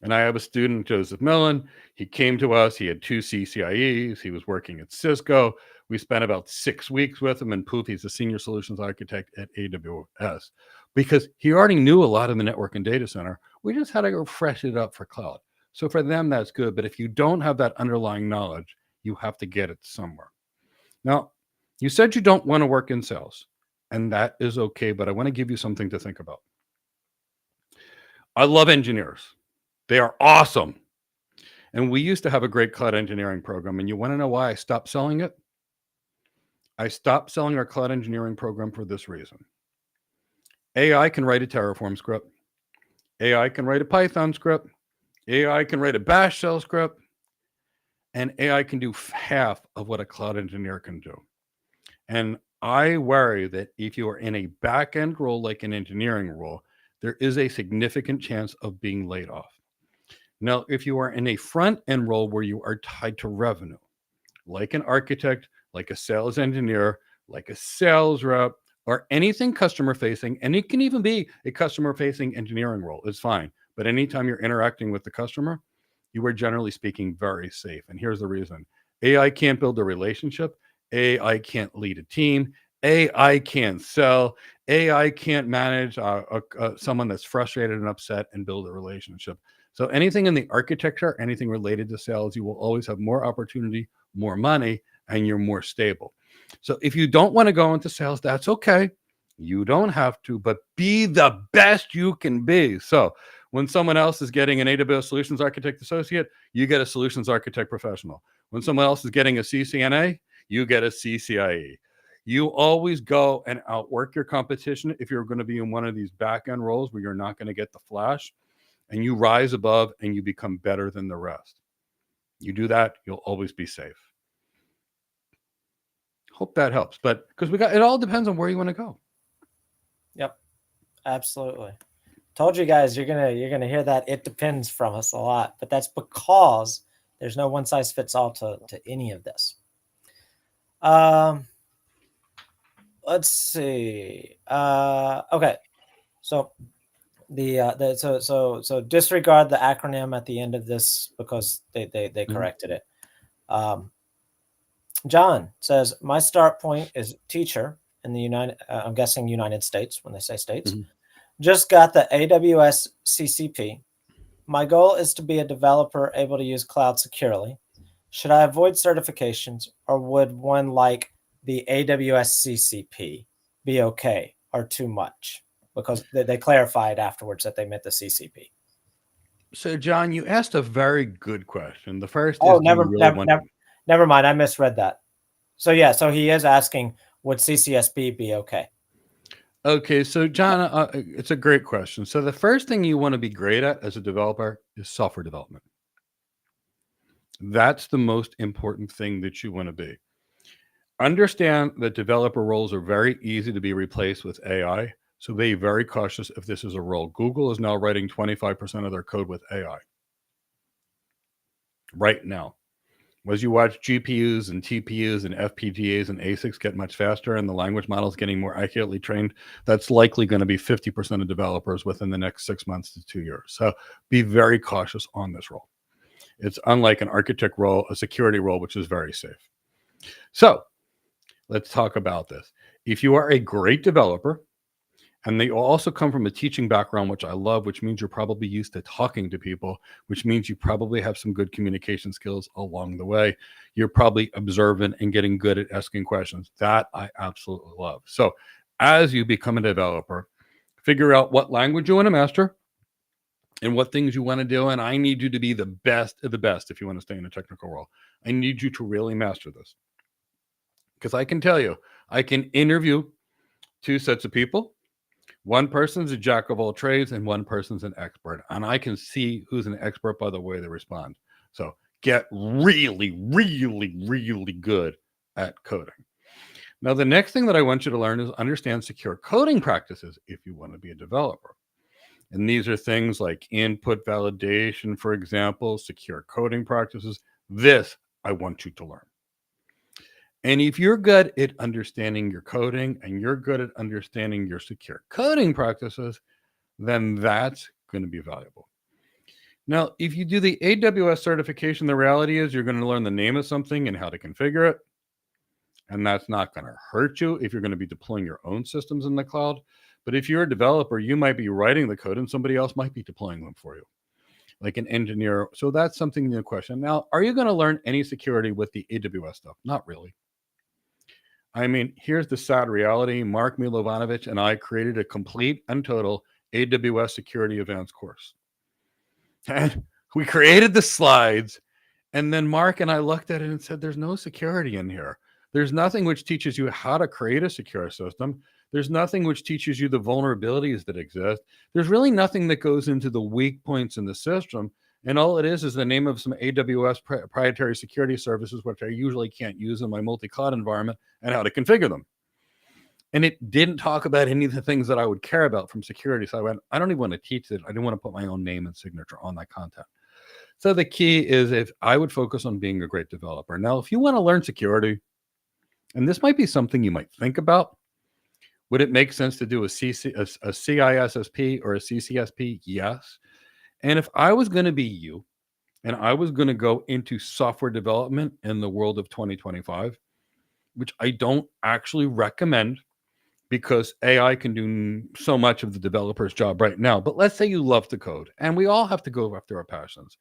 S3: And I have a student, Joseph Millen. He came to us. He had 2 CCIEs. He was working at Cisco. We spent about 6 weeks with him, and poof, he's a senior solutions architect at AWS because he already knew a lot in the network and data center. We just had to go fresh it up for cloud. So for them, that's good. But if you don't have that underlying knowledge, you have to get it somewhere. Now, you said you don't want to work in sales, and that is okay, but I want to give you something to think about. I love engineers. They are awesome. And we used to have a great cloud engineering program. And you want to know why I stopped selling it? I stopped selling our cloud engineering program for this reason. AI can write a Terraform script. AI can write a Python script. AI can write a Bash shell script. And AI can do half of what a cloud engineer can do. And I worry that if you are in a back-end role like an engineering role, there is a significant chance of being laid off. Now, if you are in a front-end role where you are tied to revenue, like an architect, like a sales engineer, like a sales rep, or anything customer-facing, and it can even be a customer-facing engineering role, it's fine. But anytime you're interacting with the customer, you are generally speaking very safe. And here's the reason. AI can't build a relationship. AI can't lead a team. AI can't sell. AI can't manage someone that's frustrated and upset and build a relationship. So anything in the architecture, anything related to sales, you will always have more opportunity, more money, and you're more stable. So if you don't want to go into sales, that's okay. You don't have to, but be the best you can be. So when someone else is getting an AWS Solutions Architect Associate, you get a Solutions Architect Professional. When someone else is getting a CCNA, you get a CCIE. You always go and outwork your competition if you're going to be in one of these back-end roles where you're not going to get the flash, and you rise above and you become better than the rest. You do that, you'll always be safe. Hope that helps. But because it all depends on where you want to go.
S11: Yep, absolutely. Told you guys you're gonna hear that it depends from us a lot, but that's because there's no one size fits all to any of this. Let's see. Okay, so so disregard the acronym at the end of this because they corrected it. John says my start point is teacher in the I'm guessing United States when they say states. Mm-hmm. Just got the AWS CCP. My goal is to be a developer able to use cloud securely. Should I avoid certifications, or would one like the AWS CCP be okay or too much? Because they clarified afterwards that they meant the CCP.
S3: So, John, you asked a very good question. The first
S11: is never mind. I misread that. So, yeah, so he is asking, would CCSP be okay?
S3: Okay, so John, it's a great question. So the first thing you want to be great at as a developer is software development. That's the most important thing that you want to be. Understand that developer roles are very easy to be replaced with AI, so be very cautious if this is a role. Google is now writing 25% of their code with AI right now. As you watch GPUs and TPUs and FPGAs and ASICs get much faster and the language models getting more accurately trained, that's likely going to be 50% of developers within the next 6 months to 2 years. So be very cautious on this role. It's unlike an architect role, a security role, which is very safe. So let's talk about this. If you are a great developer, and they also come from a teaching background, which I love, which means you're probably used to talking to people, which means you probably have some good communication skills along the way. You're probably observant and getting good at asking questions. That I absolutely love. So as you become a developer, figure out what language you want to master and what things you want to do. And I need you to be the best of the best if you want to stay in a technical role. I need you to really master this. Because I can tell you, I can interview two sets of people. One person's a jack of all trades and one person's an expert. And I can see who's an expert by the way they respond. So get really, really, really good at coding. Now, the next thing that I want you to learn is understand secure coding practices if you want to be a developer. And these are things like input validation, for example, secure coding practices. This I want you to learn. And if you're good at understanding your coding and you're good at understanding your secure coding practices, then that's going to be valuable. Now, if you do the AWS certification, the reality is you're going to learn the name of something and how to configure it. And that's not going to hurt you if you're going to be deploying your own systems in the cloud. But if you're a developer, you might be writing the code and somebody else might be deploying them for you, like an engineer. So that's something to question. Now, are you going to learn any security with the AWS stuff? Not really. I mean, here's the sad reality. Mark Milovanovic and I created a complete and total AWS Security Advanced course. And we created the slides And then Mark and I looked at it and said, there's no security in here. There's nothing which teaches you how to create a secure system. There's nothing which teaches you the vulnerabilities that exist. There's really nothing that goes into the weak points in the system. And all it is the name of some AWS proprietary security services, which I usually can't use in my multi-cloud environment, and how to configure them. And it didn't talk about any of the things that I would care about from security. So I went, I don't even want to teach it. I didn't want to put my own name and signature on that content. So the key is if I would focus on being a great developer. Now, if you want to learn security, and this might be something you might think about, would it make sense to do a CISSP or a CCSP? Yes. And if I was going to be you and I was going to go into software development in the world of 2025, which I don't actually recommend because AI can do so much of the developer's job right now. But let's say you love to code, and we all have to go after our passions.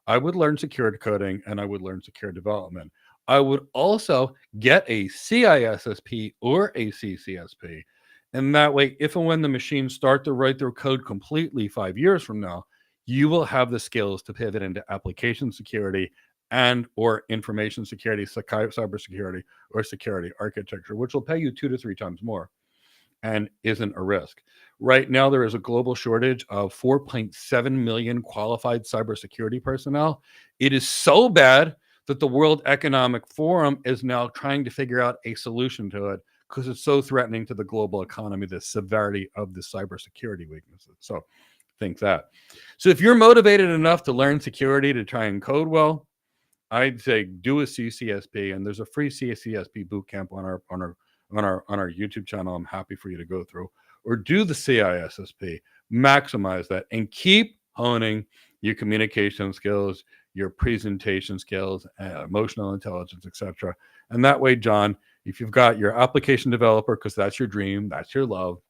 S3: I would learn secure coding and I would learn secure development. I would also get a CISSP or a CCSP. And that way, if and when the machines start to write their code completely 5 years from now, you will have the skills to pivot into application security and or information security, cybersecurity, or security architecture, which will pay you 2 to 3 times more and isn't a risk. Right now, there is a global shortage of 4.7 million qualified cybersecurity personnel. It is so bad that the World Economic Forum is now trying to figure out a solution to it because it's so threatening to the global economy, the severity of the cybersecurity weaknesses. So think that. So if you're motivated enough to learn security to try and code well, I'd say do a CCSP, and there's a free CCSP bootcamp on our YouTube channel. I'm happy for you to go through, or do the CISSP, maximize that, and keep honing your communication skills, your presentation skills, emotional intelligence, etc. And that way, John, if you've got your application developer, because that's your dream, that's your love,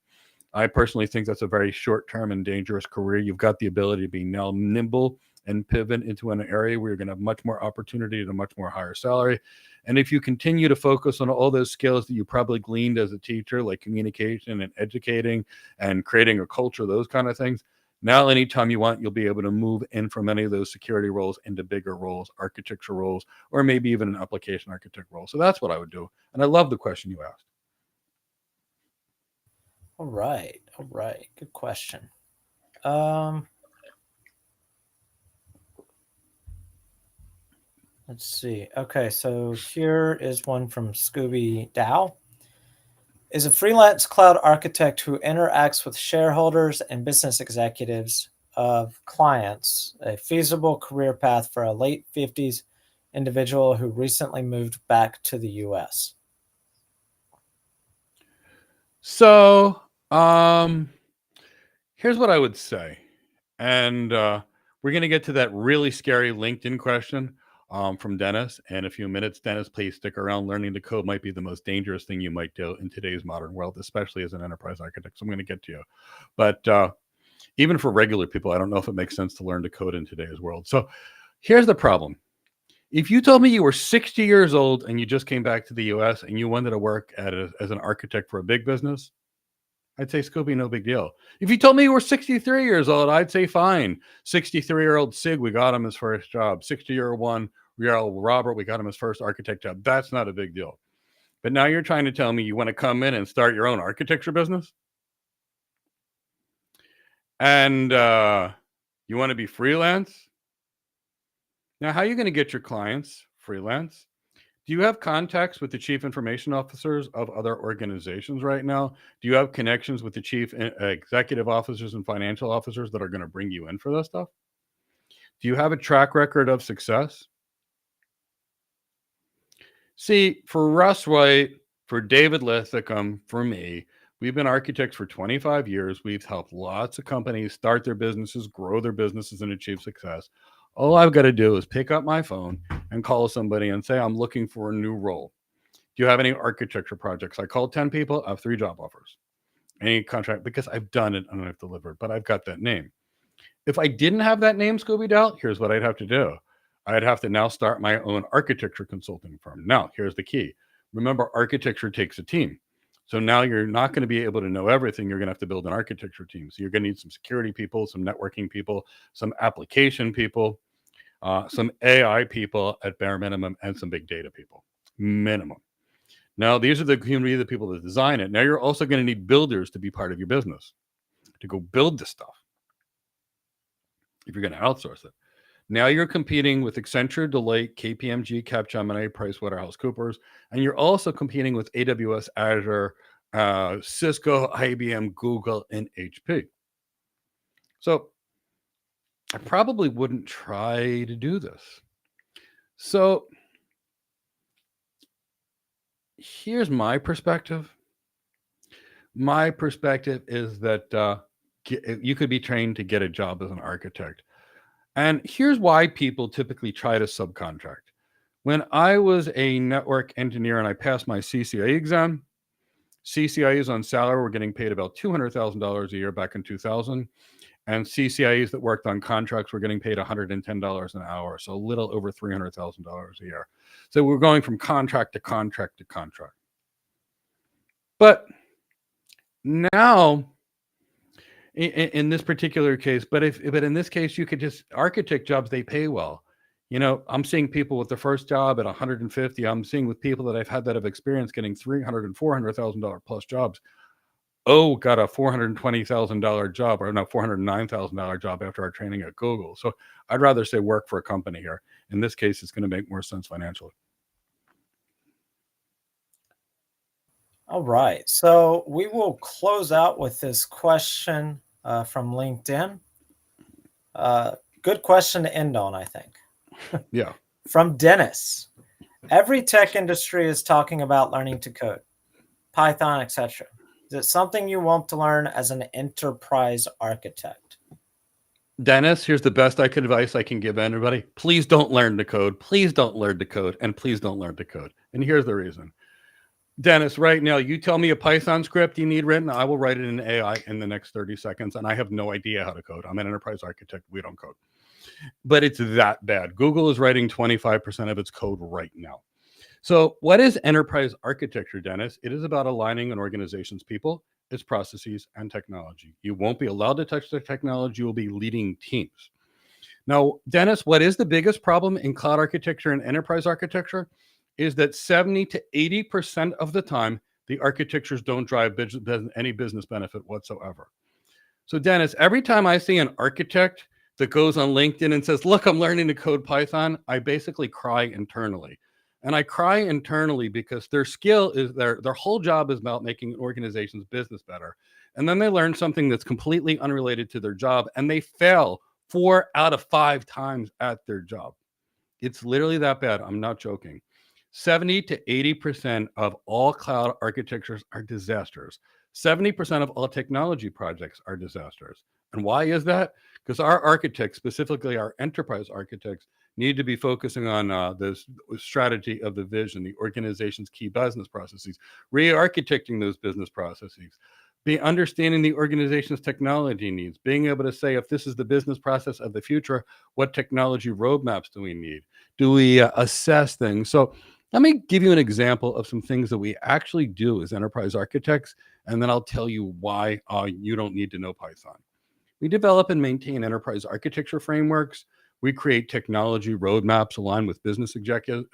S3: I personally think that's a very short-term and dangerous career. You've got the ability to be now nimble and pivot into an area where you're going to have much more opportunity at a much more higher salary. And if you continue to focus on all those skills that you probably gleaned as a teacher, like communication and educating and creating a culture, those kind of things, now anytime you want, you'll be able to move in from any of those security roles into bigger roles, architecture roles, or maybe even an application architect role. So that's what I would do. And I love the question you asked.
S11: All right. Good question. Let's see. Okay, so here is one from Scooby Dow. Is a freelance cloud architect who interacts with shareholders and business executives of clients a feasible career path for a late 50s individual who recently moved back to the US?
S3: So here's what I would say. And we're going to get to that really scary LinkedIn question from Dennis in a few minutes. Dennis, please stick around. Learning to code might be the most dangerous thing you might do in today's modern world, especially as an enterprise architect. So I'm going to get to you. But even for regular people, I don't know if it makes sense to learn to code in today's world. So here's the problem. If you told me you were 60 years old and you just came back to the US and you wanted to work as an architect for a big business, I'd say, Scooby, no big deal. If you told me you were 63 years old, I'd say, fine. 63-year-old Sig, we got him his first job. 60-year-old Robert, we got him his first architect job. That's not a big deal. But now you're trying to tell me you want to come in and start your own architecture business? And you want to be freelance? Now, how are you going to get your clients freelance? Do you have contacts with the chief information officers of other organizations right now? Do you have connections with the chief executive officers and financial officers that are going to bring you in for this stuff? Do you have a track record of success? See, for Russ White, for David Lithicum, for me, we've been architects for 25 years. We've helped lots of companies start their businesses, grow their businesses, and achieve success. All I've got to do is pick up my phone and call somebody and say, I'm looking for a new role. Do you have any architecture projects? I called 10 people. I have 3 job offers. Any contract, because I've done it and I've delivered, but I've got that name. If I didn't have that name, Scooby Dell, here's what I'd have to do. I'd have to now start my own architecture consulting firm. Now, here's the key. Remember, architecture takes a team. So now you're not going to be able to know everything. You're going to have to build an architecture team. So you're going to need some security people, some networking people, some application people. some AI people at bare minimum, and some big data people, minimum. Now, these are going to be the people that design it. Now, you're also going to need builders to be part of your business, to go build the stuff if you're going to outsource it. Now you're competing with Accenture, Deloitte, KPMG, Capgemini, PricewaterhouseCoopers, and you're also competing with AWS, Azure, Cisco, IBM, Google, and HP. So I probably wouldn't try to do this. So here's my perspective. My perspective is that you could be trained to get a job as an architect. And here's why people typically try to subcontract. When I was a network engineer and I passed my CCIE exam, CCIEs on salary were getting paid about $200,000 a year back in 2000. And CCIEs that worked on contracts were getting paid $110 an hour. So a little over $300,000 a year. So we're going from contract to contract to contract. But now, in this particular case, but in this case, you could just architect jobs, they pay well. You know, I'm seeing people with the first job at 150. I'm seeing with people that I've had that have experience getting $300,000 and $400,000 plus jobs. Oh, got a $420,000 job, or no, $409,000 job after our training at Google. So I'd rather say work for a company here. In this case, it's going to make more sense financially.
S11: All right. So we will close out with this question from LinkedIn. Good question to end on, I think.
S3: Yeah.
S11: From Dennis. Every tech industry is talking about learning to code, Python, etc. Is it something you want to learn as an enterprise architect?
S3: Dennis, here's the best advice I can give anybody. Please don't learn to code. Please don't learn to code. And please don't learn to code. And here's the reason. Dennis, right now, you tell me a Python script you need written, I will write it in AI in the next 30 seconds. And I have no idea how to code. I'm an enterprise architect. We don't code. But it's that bad. Google is writing 25% of its code right now. So what is enterprise architecture, Dennis? It is about aligning an organization's people, its processes, and technology. You won't be allowed to touch the technology. You will be leading teams. Now, Dennis, what is the biggest problem in cloud architecture and enterprise architecture is that 70 to 80% of the time, the architectures don't drive any business benefit whatsoever. So Dennis, every time I see an architect that goes on LinkedIn and says, look, I'm learning to code Python, I basically cry internally. And I cry internally because their skill is their whole job is about making an organization's business better. And then they learn something that's completely unrelated to their job and they fail 4 out of 5 times at their job. It's literally that bad. I'm not joking. 70 to 80% of all cloud architectures are disasters. 70% of all technology projects are disasters. And why is that? Because our architects, specifically our enterprise architects, need to be focusing on this strategy of the vision, the organization's key business processes, re-architecting those business processes, be understanding the organization's technology needs, being able to say, if this is the business process of the future, what technology roadmaps do we need? Do we assess things? So let me give you an example of some things that we actually do as enterprise architects, and then I'll tell you why you don't need to know Python. We develop and maintain enterprise architecture frameworks. We create technology roadmaps aligned with business objectives.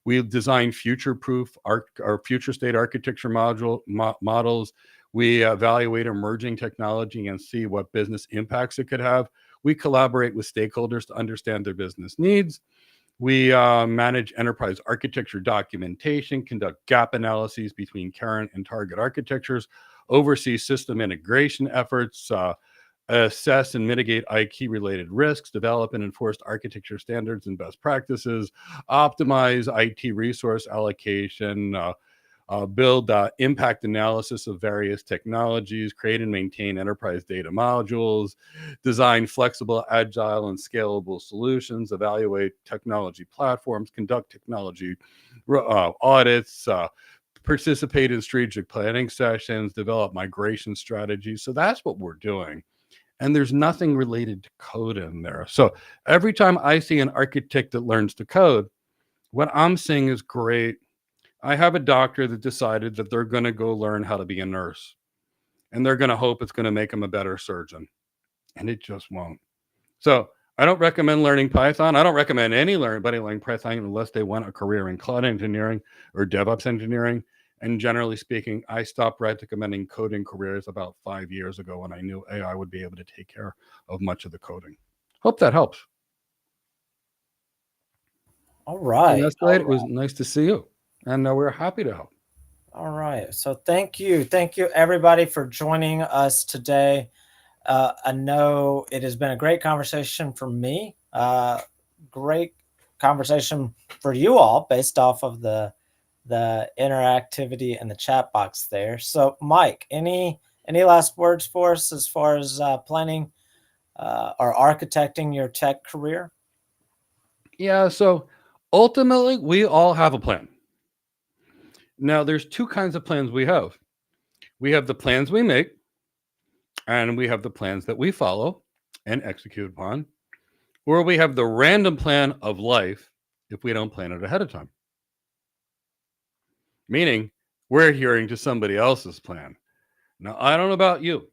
S3: We design future-proof our future state architecture models. We evaluate emerging technology and see what business impacts it could have. We collaborate with stakeholders to understand their business needs. We manage enterprise architecture documentation, conduct gap analyses between current and target architectures, oversee system integration efforts, assess and mitigate IT-related risks, develop and enforce architecture standards and best practices, optimize IT resource allocation, build impact analysis of various technologies, create and maintain enterprise data modules, design flexible, agile, and scalable solutions, evaluate technology platforms, conduct technology audits, participate in strategic planning sessions, develop migration strategies. So that's what we're doing. And there's nothing related to code in there. So every time I see an architect that learns to code, what I'm saying is great. I have a doctor that decided that they're going to go learn how to be a nurse. And they're going to hope it's going to make them a better surgeon. And it just won't. So I don't recommend learning Python. I don't recommend anybody learning Python unless they want a career in cloud engineering or DevOps engineering. And generally speaking, I stopped recommending coding careers about 5 years ago when I knew AI would be able to take care of much of the coding. Hope that helps.
S11: All right.
S3: And that's great. It was nice to see you. And we're happy to help.
S11: All right. So thank you. Thank you, everybody, for joining us today. I know it has been a great conversation for me. Great conversation for you all based off of the interactivity and the chat box there. So, Mike, any last words for us as far as planning or architecting your tech career?
S3: Yeah. So ultimately, we all have a plan. Now, there's two kinds of plans we have. We have the plans we make, and we have the plans that we follow and execute upon, or we have the random plan of life if we don't plan it ahead of time. Meaning, we're adhering to somebody else's plan. Now, I don't know about you.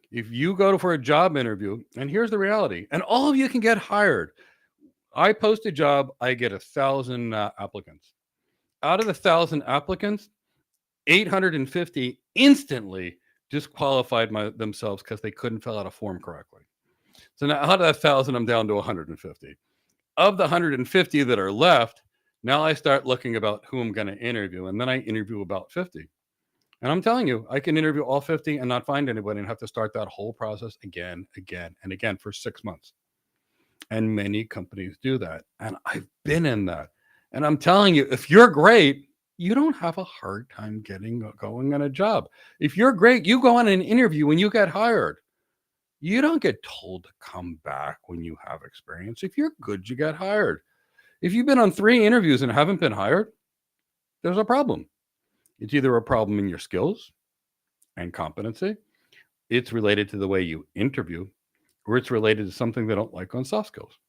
S3: If you go for a job interview, and here's the reality, and all of you can get hired. I post a job, I get 1,000 applicants. Out of the 1,000 applicants, 850 instantly disqualified themselves because they couldn't fill out a form correctly. So now out of that 1,000, I'm down to 150. Of the 150 that are left, now I start looking about who I'm going to interview, and then I interview about 50. And I'm telling you, I can interview all 50 and not find anybody and have to start that whole process again, and again for 6 months. And many companies do that. And I've been in that. And I'm telling you, if you're great, you don't have a hard time going on a job. If you're great, you go on an interview when you get hired. You don't get told to come back when you have experience. If you're good, you get hired. If you've been on 3 interviews and haven't been hired, there's a problem. It's either a problem in your skills and competency, it's related to the way you interview, or it's related to something they don't like on soft skills.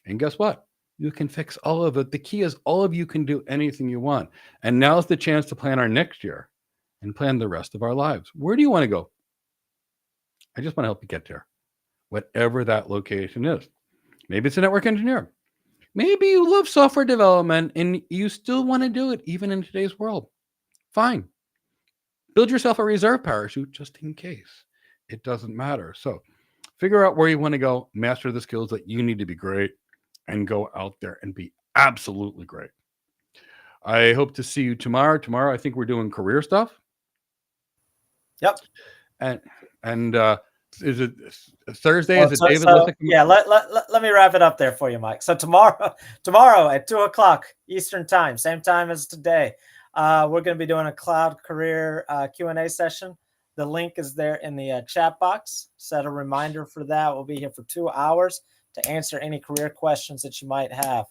S3: And guess what? You can fix all of it. The key is all of you can do anything you want. And now's the chance to plan our next year and plan the rest of our lives. Where do you want to go? I just want to help you get there, whatever that location is. Maybe it's a network engineer. Maybe you love software development and you still want to do it even in today's world. Fine. Build yourself a reserve parachute just in case. It doesn't matter. So figure out where you want to go, master the skills that you need to be great, and go out there and be absolutely great. I hope to see you tomorrow. Tomorrow, I think we're doing career stuff.
S11: Yep.
S3: And is it Thursday? Is it David?
S11: Yeah, let me wrap it up there for you, Mike. So tomorrow at 2:00 Eastern time, same time as today, we're going to be doing a cloud career Q&A session. The link is there in the chat box. Set a reminder for that. We'll be here for 2 hours to answer any career questions that you might have.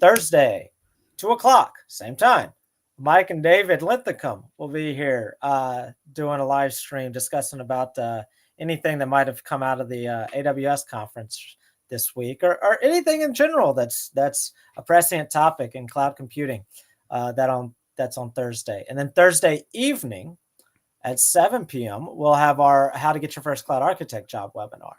S11: Thursday, 2:00, same time. Mike and David Linthicum will be here doing a live stream discussing about anything that might have come out of the AWS conference this week, or anything in general that's a prescient topic in cloud computing that's on Thursday. And then Thursday evening at 7 p.m., we'll have our How to Get Your First Cloud Architect Job webinar.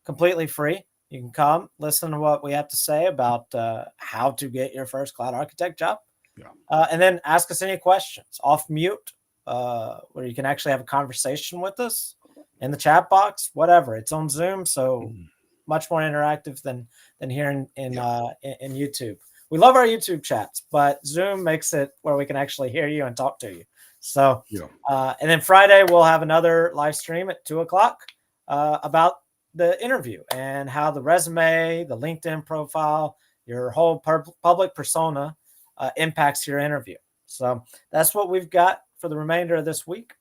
S11: Completely free. You can come listen to what we have to say about how to get your first cloud architect job. Yeah. And then ask us any questions off mute, where you can actually have a conversation with us in the chat box, whatever. It's on Zoom, so much more interactive than here in YouTube. We love our YouTube chats, but Zoom makes it where we can actually hear you and talk to you. So, and then Friday, we'll have another live stream at 2:00 about the interview and how the resume, the LinkedIn profile, your whole public persona impacts your interview. So that's what we've got for the remainder of this week.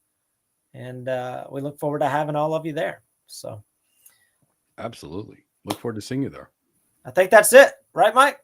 S11: And we look forward to having all of you there. So,
S3: absolutely. Look forward to seeing you there.
S11: I think that's it. Right, Mike?